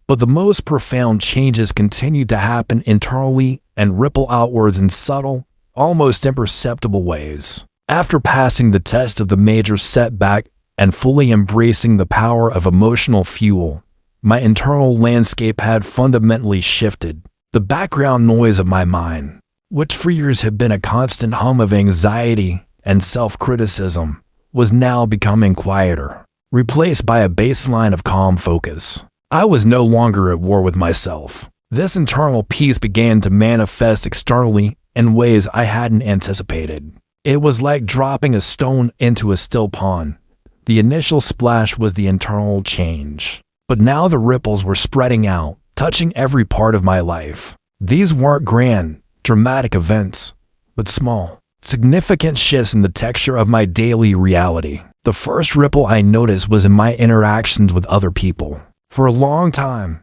But the most profound changes continued to happen internally and ripple outwards in subtle, almost imperceptible ways. After passing the test of the major setback and fully embracing the power of emotional fuel, my internal landscape had fundamentally shifted. The background noise of my mind, which for years had been a constant hum of anxiety and self-criticism, was now becoming quieter, replaced by a baseline of calm focus. I was no longer at war with myself. This internal peace began to manifest externally in ways I hadn't anticipated. It was like dropping a stone into a still pond. The initial splash was the internal change, but now the ripples were spreading out, touching every part of my life. These weren't grand, dramatic events, but small, significant shifts in the texture of my daily reality. The first ripple I noticed was in my interactions with other people. For a long time,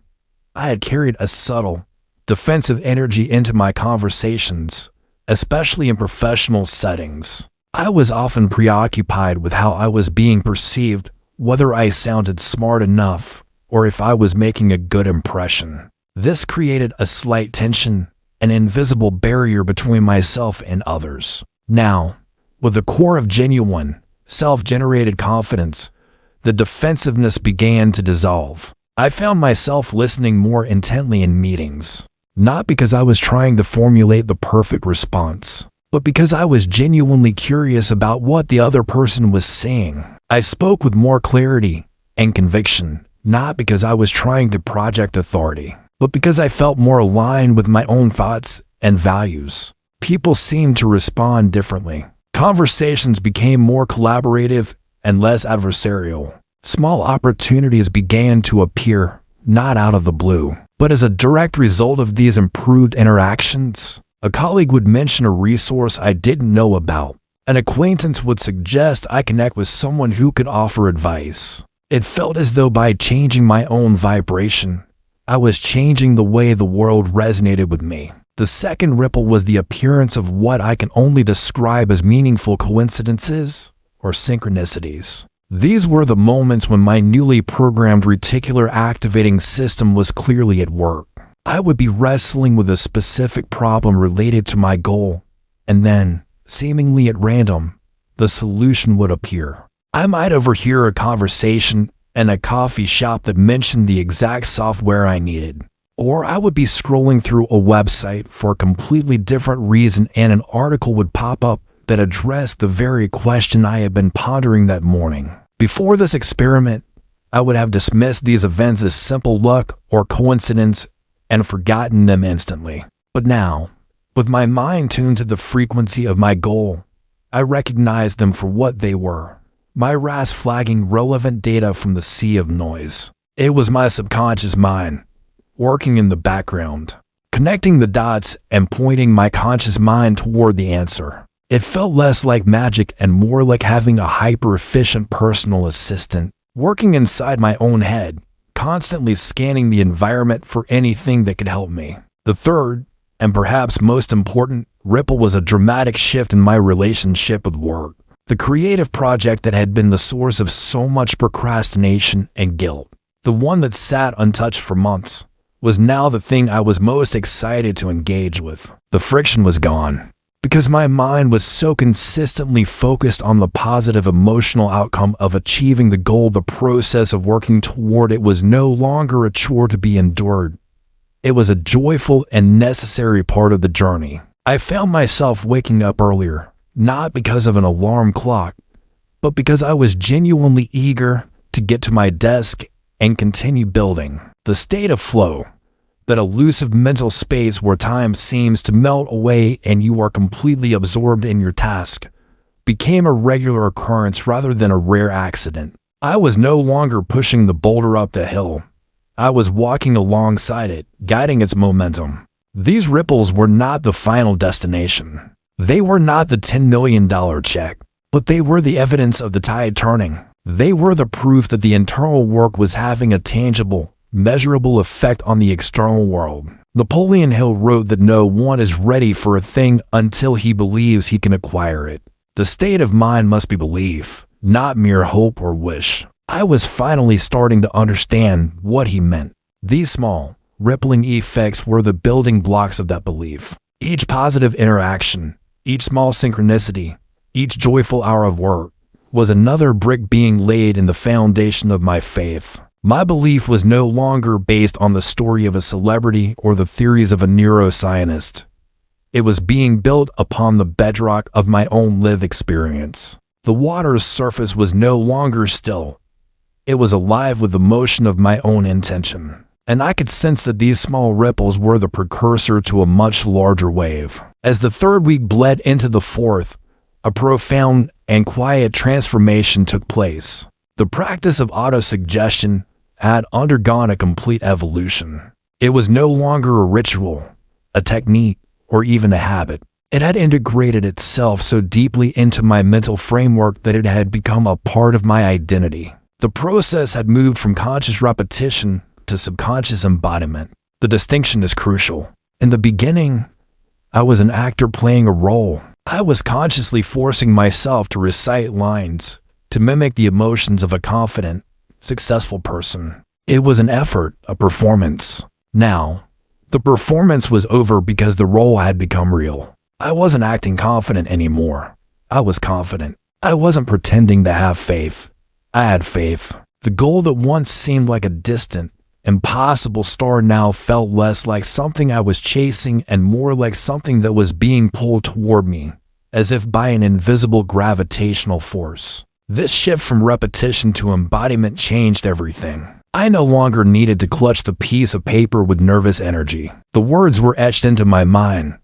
I had carried a subtle, defensive energy into my conversations, especially in professional settings. I was often preoccupied with how I was being perceived, whether I sounded smart enough, or if I was making a good impression. This created a slight tension, an invisible barrier between myself and others. Now, with the core of genuine, self-generated confidence, the defensiveness began to dissolve. I found myself listening more intently in meetings, not because I was trying to formulate the perfect response, but because I was genuinely curious about what the other person was saying. I spoke with more clarity and conviction, not because I was trying to project authority, but because I felt more aligned with my own thoughts and values. People seemed to respond differently. Conversations became more collaborative and less adversarial. Small opportunities began to appear, not out of the blue, but as a direct result of these improved interactions. A colleague would mention a resource I didn't know about. An acquaintance would suggest I connect with someone who could offer advice. It felt as though by changing my own vibration, I was changing the way the world resonated with me. The second ripple was the appearance of what I can only describe as meaningful coincidences or synchronicities. These were the moments when my newly programmed reticular activating system was clearly at work. I would be wrestling with a specific problem related to my goal, and then, seemingly at random, the solution would appear. I might overhear a conversation in a coffee shop that mentioned the exact software I needed. Or I would be scrolling through a website for a completely different reason and an article would pop up that addressed the very question I had been pondering that morning. Before this experiment, I would have dismissed these events as simple luck or coincidence and forgotten them instantly. But now, with my mind tuned to the frequency of my goal, I recognized them for what they were. My RAS flagging relevant data from the sea of noise. It was my subconscious mind, working in the background, connecting the dots and pointing my conscious mind toward the answer. It felt less like magic and more like having a hyper-efficient personal assistant, working inside my own head, constantly scanning the environment for anything that could help me. The third, and perhaps most important, ripple was a dramatic shift in my relationship with work. The creative project that had been the source of so much procrastination and guilt, the one that sat untouched for months, was now the thing I was most excited to engage with. The friction was gone. Because my mind was so consistently focused on the positive emotional outcome of achieving the goal, the process of working toward it was no longer a chore to be endured. It was a joyful and necessary part of the journey. I found myself waking up earlier, not because of an alarm clock, but because I was genuinely eager to get to my desk and continue building. The state of flow, that elusive mental space where time seems to melt away and you are completely absorbed in your task, became a regular occurrence rather than a rare accident. I was no longer pushing the boulder up the hill. I was walking alongside it, guiding its momentum. These ripples were not the final destination. They were not the $10 million check, but they were the evidence of the tide turning. They were the proof that the internal work was having a tangible, measurable effect on the external world. Napoleon Hill wrote that no one is ready for a thing until he believes he can acquire it. The state of mind must be belief, not mere hope or wish. I was finally starting to understand what he meant. These small, rippling effects were the building blocks of that belief. Each positive interaction, each small synchronicity, each joyful hour of work was another brick being laid in the foundation of my faith. My belief was no longer based on the story of a celebrity or the theories of a neuroscientist. It was being built upon the bedrock of my own lived experience. The water's surface was no longer still. It was alive with the motion of my own intention. And I could sense that these small ripples were the precursor to a much larger wave. As the third week bled into the fourth, a profound and quiet transformation took place. The practice of autosuggestion had undergone a complete evolution. It was no longer a ritual, a technique, or even a habit. It had integrated itself so deeply into my mental framework that it had become a part of my identity. The process had moved from conscious repetition to subconscious embodiment. The distinction is crucial. In the beginning, I was an actor playing a role. I was consciously forcing myself to recite lines, to mimic the emotions of a confident, successful person. It was an effort, a performance. Now, the performance was over because the role had become real. I wasn't acting confident anymore. I was confident. I wasn't pretending to have faith. I had faith. The goal that once seemed like a distant, impossible star now felt less like something I was chasing and more like something that was being pulled toward me, as if by an invisible gravitational force. This shift from repetition to embodiment changed everything. I no longer needed to clutch the piece of paper with nervous energy. The words were etched into my mind.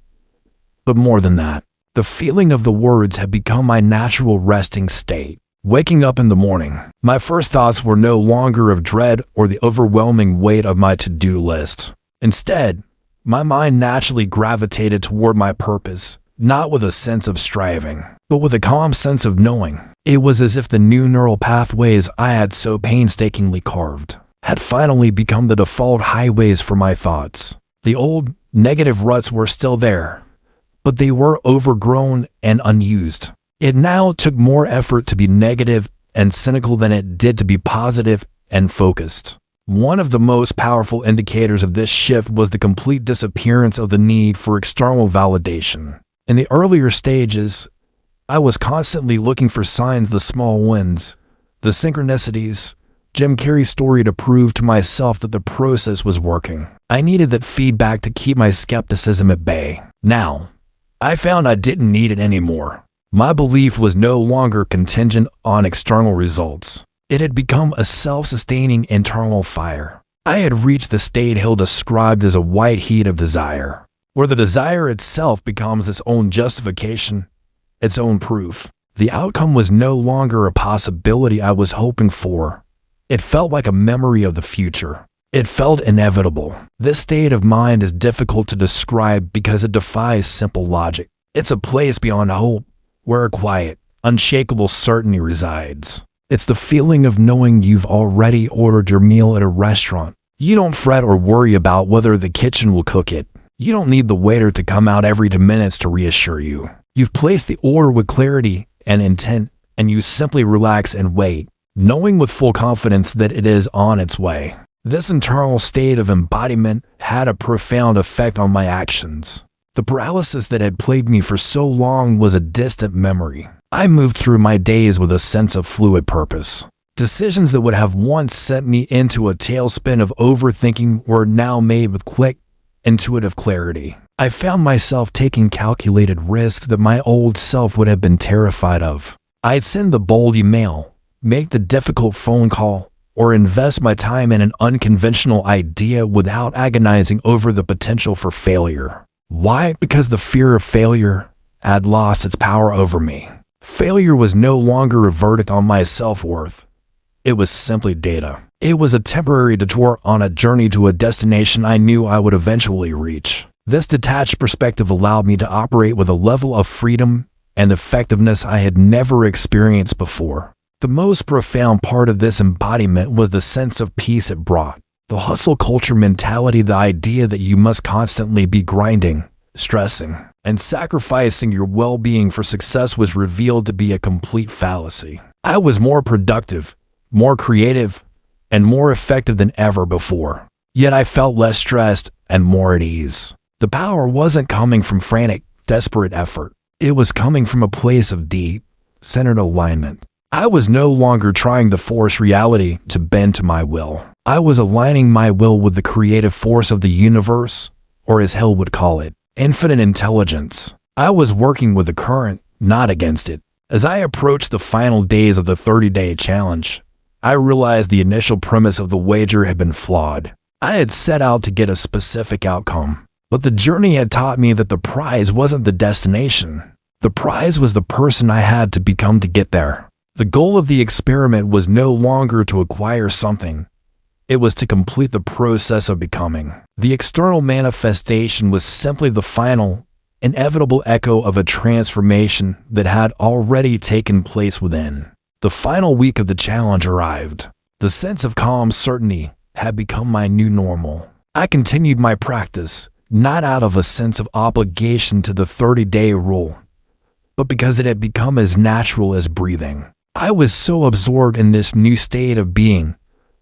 But more than that, the feeling of the words had become my natural resting state. Waking up in the morning, my first thoughts were no longer of dread or the overwhelming weight of my to-do list. Instead, my mind naturally gravitated toward my purpose, not with a sense of striving, but with a calm sense of knowing. It was as if the new neural pathways I had so painstakingly carved had finally become the default highways for my thoughts. The old, negative ruts were still there, but they were overgrown and unused. It now took more effort to be negative and cynical than it did to be positive and focused. One of the most powerful indicators of this shift was the complete disappearance of the need for external validation. In the earlier stages, I was constantly looking for signs, the small wins, the synchronicities, Jim Carrey's story to prove to myself that the process was working. I needed that feedback to keep my skepticism at bay. Now, I found I didn't need it anymore. My belief was no longer contingent on external results. It had become a self-sustaining internal fire. I had reached the state Hill described as a white heat of desire, where the desire itself becomes its own justification, its own proof. The outcome was no longer a possibility I was hoping for. It felt like a memory of the future. It felt inevitable. This state of mind is difficult to describe because it defies simple logic. It's a place beyond hope, where a quiet, unshakable certainty resides. It's the feeling of knowing you've already ordered your meal at a restaurant. You don't fret or worry about whether the kitchen will cook it. You don't need the waiter to come out every 2 minutes to reassure you. You've placed the order with clarity and intent, and you simply relax and wait, knowing with full confidence that it is on its way. This internal state of embodiment had a profound effect on my actions. The paralysis that had plagued me for so long was a distant memory. I moved through my days with a sense of fluid purpose. Decisions that would have once sent me into a tailspin of overthinking were now made with quick, intuitive clarity. I found myself taking calculated risks that my old self would have been terrified of. I'd send the bold email, make the difficult phone call, or invest my time in an unconventional idea without agonizing over the potential for failure. Why? Because the fear of failure had lost its power over me. Failure was no longer a verdict on my self-worth. It was simply data. It was a temporary detour on a journey to a destination I knew I would eventually reach. This detached perspective allowed me to operate with a level of freedom and effectiveness I had never experienced before. The most profound part of this embodiment was the sense of peace it brought. The hustle culture mentality, the idea that you must constantly be grinding, stressing, and sacrificing your well-being for success was revealed to be a complete fallacy. I was more productive, more creative, and more effective than ever before. Yet I felt less stressed and more at ease. The power wasn't coming from frantic, desperate effort. It was coming from a place of deep, centered alignment. I was no longer trying to force reality to bend to my will. I was aligning my will with the creative force of the universe, or as Hill would call it, infinite intelligence. I was working with the current, not against it. As I approached the final days of the 30-day challenge, I realized the initial premise of the wager had been flawed. I had set out to get a specific outcome, but the journey had taught me that the prize wasn't the destination. The prize was the person I had to become to get there. The goal of the experiment was no longer to acquire something. It was to complete the process of becoming. The external manifestation was simply the final, inevitable echo of a transformation that had already taken place within. The final week of the challenge arrived. The sense of calm certainty had become my new normal. I continued my practice, not out of a sense of obligation to the 30-day rule, but because it had become as natural as breathing. I was so absorbed in this new state of being,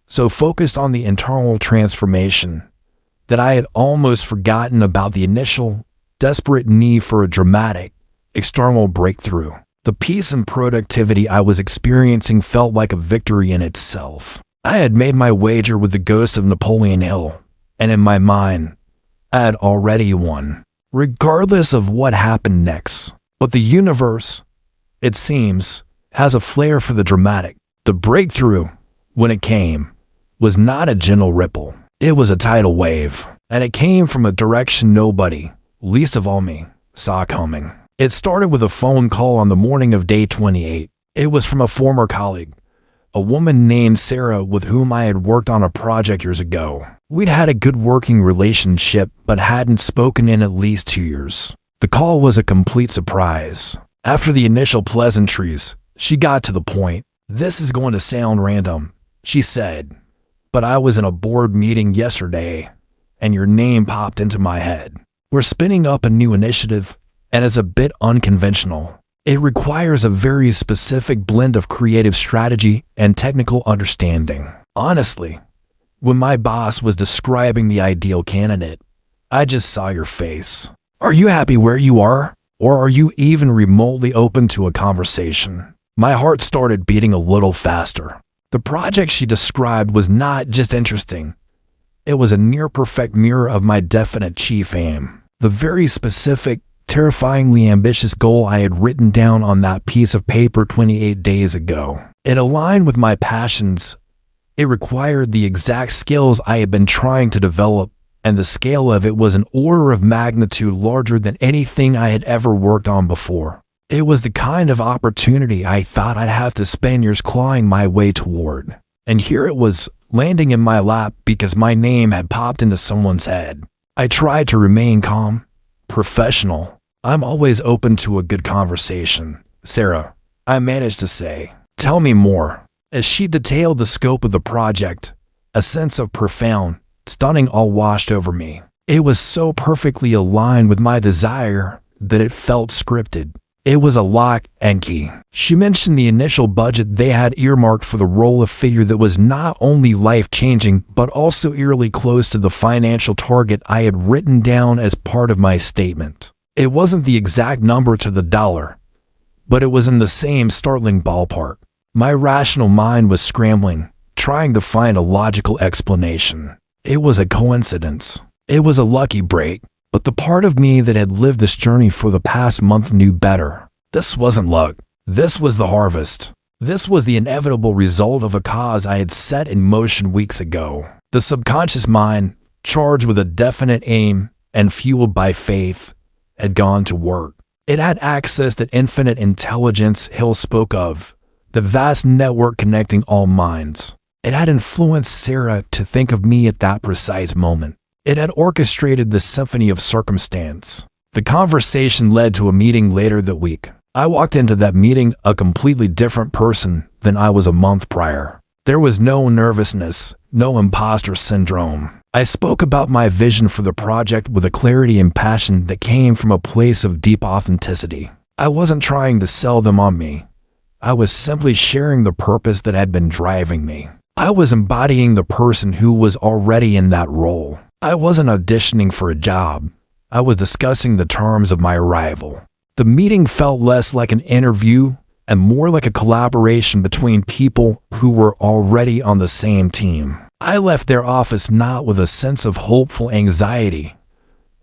so focused on the internal transformation, that I had almost forgotten about the initial, desperate need for a dramatic, external breakthrough. The peace and productivity I was experiencing felt like a victory in itself. I had made my wager with the ghost of Napoleon Hill, and in my mind, I had already won, regardless of what happened next. But the universe, it seems, has a flair for the dramatic. The breakthrough, when it came, was not a gentle ripple. It was a tidal wave, and it came from a direction nobody, least of all me, saw coming. It started with a phone call on the morning of day 28. It was from a former colleague, a woman named Sarah with whom I had worked on a project years ago. We'd had a good working relationship, but hadn't spoken in at least 2 years. The call was a complete surprise. After the initial pleasantries, she got to the point. "This is going to sound random," she said, "but I was in a board meeting yesterday, and your name popped into my head. We're spinning up a new initiative, and it's a bit unconventional. It requires a very specific blend of creative strategy and technical understanding. Honestly, when my boss was describing the ideal candidate, I just saw your face. Are you happy where you are? Or are you even remotely open to a conversation?" My heart started beating a little faster. The project she described was not just interesting. It was a near-perfect mirror of my definite chief aim. The very specific, terrifyingly ambitious goal I had written down on that piece of paper 28 days ago. It aligned with my passions. It required the exact skills I had been trying to develop, and the scale of it was an order of magnitude larger than anything I had ever worked on before. It was the kind of opportunity I thought I'd have to spend years clawing my way toward. And here it was, landing in my lap because my name had popped into someone's head. I tried to remain calm, professional. "I'm always open to a good conversation, Sarah," I managed to say. "Tell me more." As she detailed the scope of the project, a sense of profound, stunning awe washed over me. It was so perfectly aligned with my desire that it felt scripted. It was a lock and key. She mentioned the initial budget they had earmarked for the role, a figure that was not only life-changing, but also eerily close to the financial target I had written down as part of my statement. It wasn't the exact number to the dollar, but it was in the same startling ballpark. My rational mind was scrambling, trying to find a logical explanation. It was a coincidence. It was a lucky break. But the part of me that had lived this journey for the past month knew better. This wasn't luck. This was the harvest. This was the inevitable result of a cause I had set in motion weeks ago. The subconscious mind, charged with a definite aim and fueled by faith, had gone to work. It had accessed that infinite intelligence Hill spoke of, the vast network connecting all minds. It had influenced Sarah to think of me at that precise moment. It had orchestrated the symphony of circumstance. The conversation led to a meeting later that week. I walked into that meeting a completely different person than I was a month prior. There was no nervousness, no imposter syndrome. I spoke about my vision for the project with a clarity and passion that came from a place of deep authenticity. I wasn't trying to sell them on me. I was simply sharing the purpose that had been driving me. I was embodying the person who was already in that role. I wasn't auditioning for a job. I was discussing the terms of my arrival. The meeting felt less like an interview and more like a collaboration between people who were already on the same team. I left their office not with a sense of hopeful anxiety,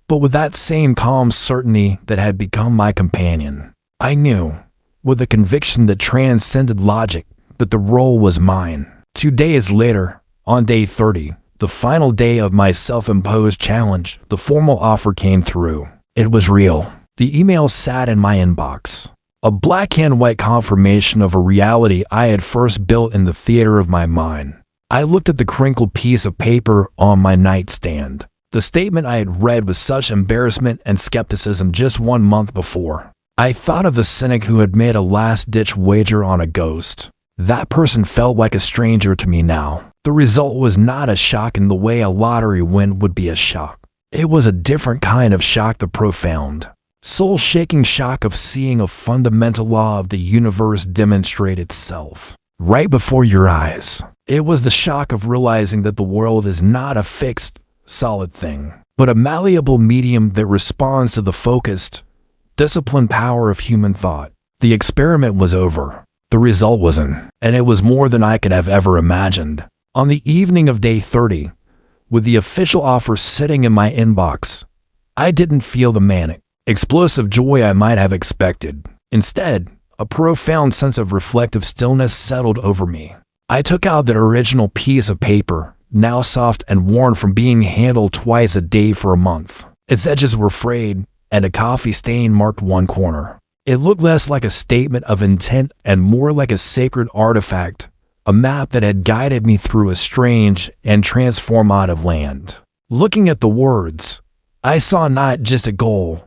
but with that same calm certainty that had become my companion. I knew, with a conviction that transcended logic, that the role was mine. 2 days later, on day 30, the final day of my self-imposed challenge, the formal offer came through. It was real. The email sat in my inbox. A black and white confirmation of a reality I had first built in the theater of my mind. I looked at the crinkled piece of paper on my nightstand. The statement I had read with such embarrassment and skepticism just 1 month before. I thought of the cynic who had made a last-ditch wager on a ghost. That person felt like a stranger to me now. The result was not a shock in the way a lottery win would be a shock. It was a different kind of shock, the profound, soul-shaking shock of seeing a fundamental law of the universe demonstrate itself right before your eyes. It was the shock of realizing that the world is not a fixed, solid thing, but a malleable medium that responds to the focused, disciplined power of human thought. The experiment was over. The result wasn't, and it was more than I could have ever imagined. On the evening of day 30, with the official offer sitting in my inbox, I didn't feel the manic, explosive joy I might have expected. Instead, a profound sense of reflective stillness settled over me. I took out that original piece of paper, now soft and worn from being handled twice a day for a month. Its edges were frayed, and a coffee stain marked one corner. It looked less like a statement of intent and more like a sacred artifact, a map that had guided me through a strange and transformative land. Looking at the words, I saw not just a goal,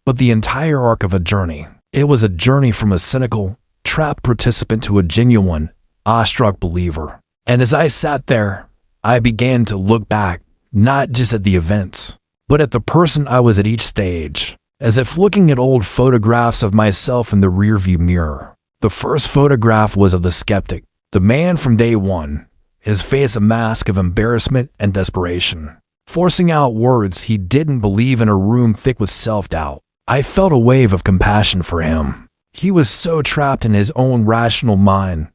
but the entire arc of a journey. It was a journey from a cynical, trapped participant to a genuine, awestruck believer. And as I sat there, I began to look back, not just at the events, but at the person I was at each stage, as if looking at old photographs of myself in the rearview mirror. The first photograph was of the skeptic, the man from day one, his face a mask of embarrassment and desperation, forcing out words he didn't believe in a room thick with self-doubt. I felt a wave of compassion for him. He was so trapped in his own rational mind,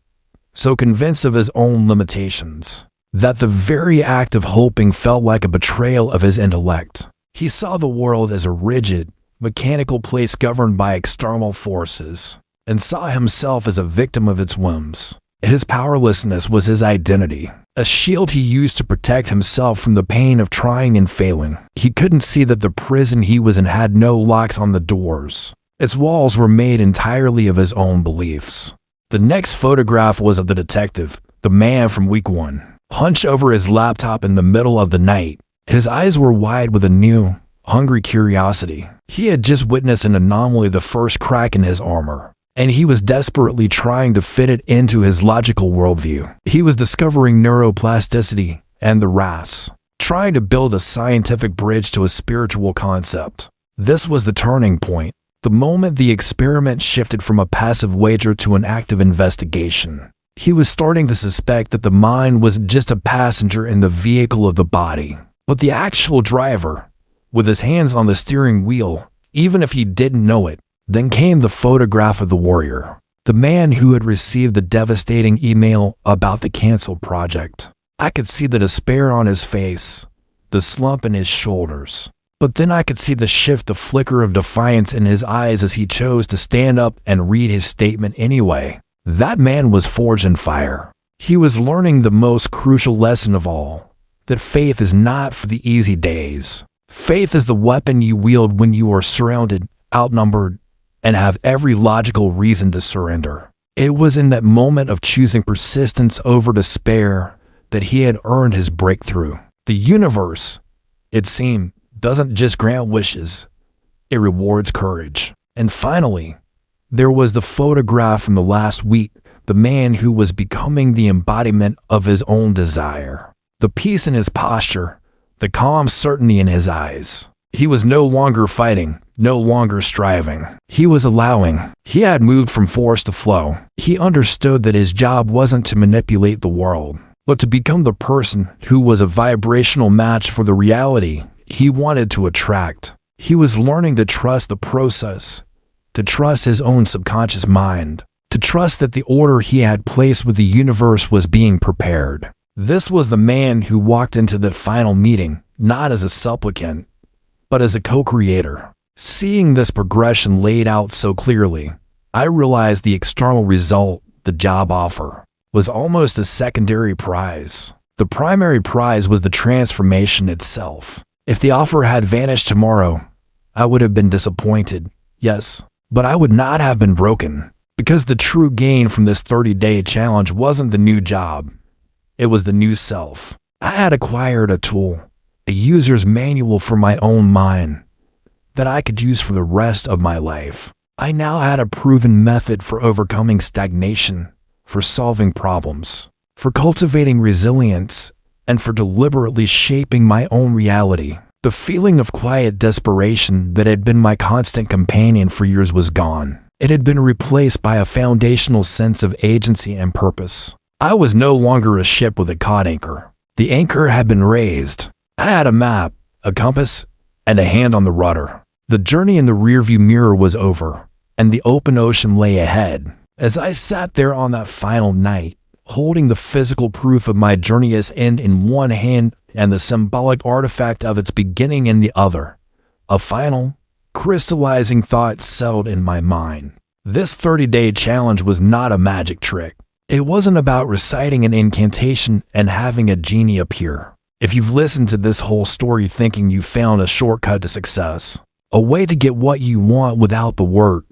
so convinced of his own limitations, that the very act of hoping felt like a betrayal of his intellect. He saw the world as a rigid, mechanical place governed by external forces, and saw himself as a victim of its whims. His powerlessness was his identity, a shield he used to protect himself from the pain of trying and failing. He couldn't see that the prison he was in had no locks on the doors. Its walls were made entirely of his own beliefs. The next photograph was of the detective, the man from week one, hunched over his laptop in the middle of the night. His eyes were wide with a new, hungry curiosity. He had just witnessed an anomaly, the first crack in his armor, and he was desperately trying to fit it into his logical worldview. He was discovering neuroplasticity and the RAS, trying to build a scientific bridge to a spiritual concept. This was the turning point, the moment the experiment shifted from a passive wager to an active investigation. He was starting to suspect that the mind was just a passenger in the vehicle of the body, but the actual driver, with his hands on the steering wheel, even if he didn't know it. Then came the photograph of the warrior, the man who had received the devastating email about the canceled project. I could see the despair on his face, the slump in his shoulders. But then I could see the shift, the flicker of defiance in his eyes as he chose to stand up and read his statement anyway. That man was forged in fire. He was learning the most crucial lesson of all, that faith is not for the easy days. Faith is the weapon you wield when you are surrounded, outnumbered, and have every logical reason to surrender. It was in that moment of choosing persistence over despair that he had earned his breakthrough. The universe, it seemed, doesn't just grant wishes, it rewards courage. And finally, there was the photograph from the last week, the man who was becoming the embodiment of his own desire. The peace in his posture, the calm certainty in his eyes. He was no longer fighting, no longer striving. He was allowing. He had moved from force to flow. He understood that his job wasn't to manipulate the world. but to become the person who was a vibrational match for the reality he wanted to attract. He was learning to trust the process, to trust his own subconscious mind, to trust that the order he had placed with the universe was being prepared. This was the man who walked into the final meeting, not as a supplicant, but as a co-creator. Seeing this progression laid out so clearly, I realized the external result, the job offer, was almost a secondary prize. The primary prize was the transformation itself. If the offer had vanished tomorrow, I would have been disappointed, yes, but I would not have been broken, because the true gain from this 30-day challenge wasn't the new job. It was the new self. I had acquired a tool, a user's manual for my own mind, that I could use for the rest of my life. I now had a proven method for overcoming stagnation, for solving problems, for cultivating resilience, and for deliberately shaping my own reality. The feeling of quiet desperation that had been my constant companion for years was gone. It had been replaced by a foundational sense of agency and purpose. I was no longer a ship with a caught anchor. The anchor had been raised. I had a map, a compass, and a hand on the rudder. The journey in the rearview mirror was over, and the open ocean lay ahead. As I sat there on that final night, holding the physical proof of my journey's end in one hand and the symbolic artifact of its beginning in the other, a final, crystallizing thought settled in my mind. This 30-day challenge was not a magic trick. It wasn't about reciting an incantation and having a genie appear. If you've listened to this whole story thinking you found a shortcut to success, a way to get what you want without the work,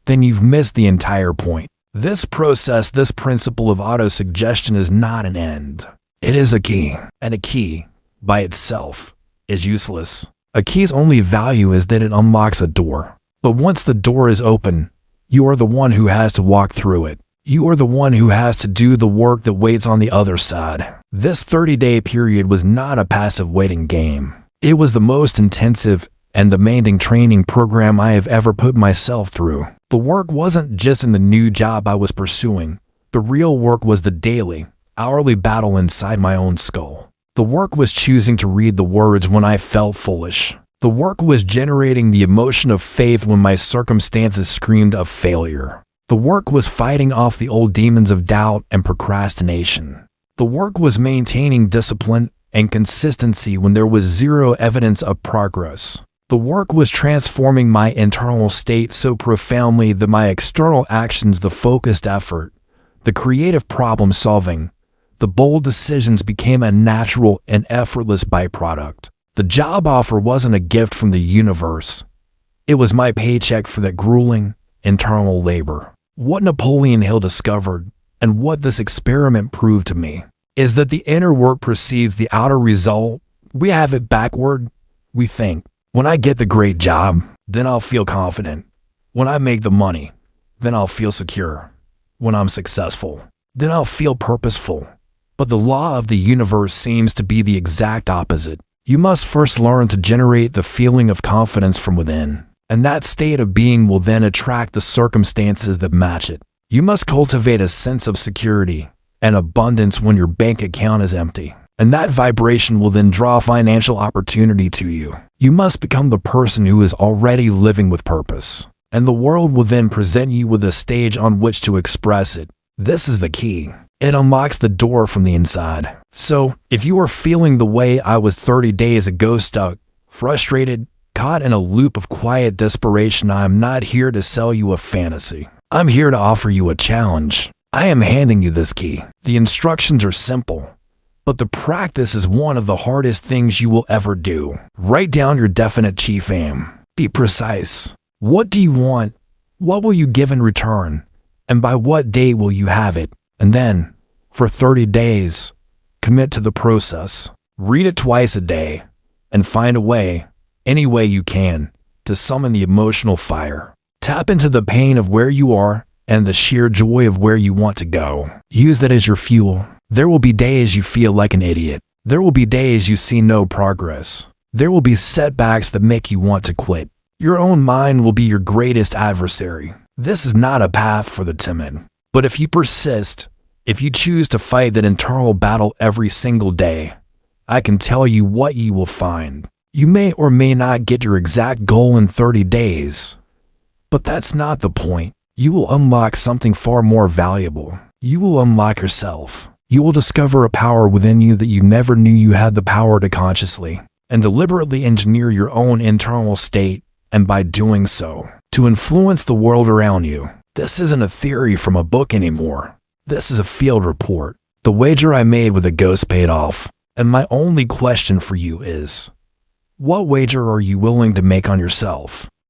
then you've missed the entire point. This process, this principle of autosuggestion is not an end. It is a key, and a key, by itself, is useless. A key's only value is that it unlocks a door. But once the door is open, you are the one who has to walk through it. You are the one who has to do the work that waits on the other side. This 30-day period was not a passive waiting game. It was the most intensive and demanding training program I have ever put myself through. The work wasn't just in the new job I was pursuing. The real work was the daily, hourly battle inside my own skull. The work was choosing to read the words when I felt foolish. The work was generating the emotion of faith when my circumstances screamed of failure. The work was fighting off the old demons of doubt and procrastination. The work was maintaining discipline and consistency when there was zero evidence of progress. The work was transforming my internal state so profoundly that my external actions, the focused effort, the creative problem solving, the bold decisions became a natural and effortless byproduct. The job offer wasn't a gift from the universe. It was my paycheck for that grueling, internal labor. What Napoleon Hill discovered, and what this experiment proved to me, is that the inner work precedes the outer result. We have it backward. We think, when I get the great job, then I'll feel confident. When I make the money, then I'll feel secure. When I'm successful, then I'll feel purposeful. But the law of the universe seems to be the exact opposite. You must first learn to generate the feeling of confidence from within, and that state of being will then attract the circumstances that match it. You must cultivate a sense of security and abundance when your bank account is empty, and that vibration will then draw financial opportunity to you. You must become the person who is already living with purpose, and the world will then present you with a stage on which to express it. This is the key. It unlocks the door from the inside. So, if you are feeling the way I was 30 days ago, stuck, frustrated, caught in a loop of quiet desperation, I am not here to sell you a fantasy. I'm here to offer you a challenge. I am handing you this key. The instructions are simple, but the practice is one of the hardest things you will ever do. Write down your definite chief aim. Be precise. What do you want? What will you give in return? And by what date will you have it? And then, for 30 days, commit to the process. Read it twice a day, and find a way, any way you can, to summon the emotional fire. Tap into the pain of where you are and the sheer joy of where you want to go. Use that as your fuel. There will be days you feel like an idiot. There will be days you see no progress. There will be setbacks that make you want to quit. Your own mind will be your greatest adversary. This is not a path for the timid. But if you persist, If you choose to fight that internal battle every single day, I can tell you what you will find. You may or may not get your exact goal in 30 days, but that's not the point. You will unlock something far more valuable. You will unlock yourself. You will discover a power within you that you never knew you had the power to consciously and deliberately engineer your own internal state, and by doing so, to influence the world around you. This isn't a theory from a book anymore. This is a field report. The wager I made with a ghost paid off, and my only question for you is, what wager are you willing to make on yourself?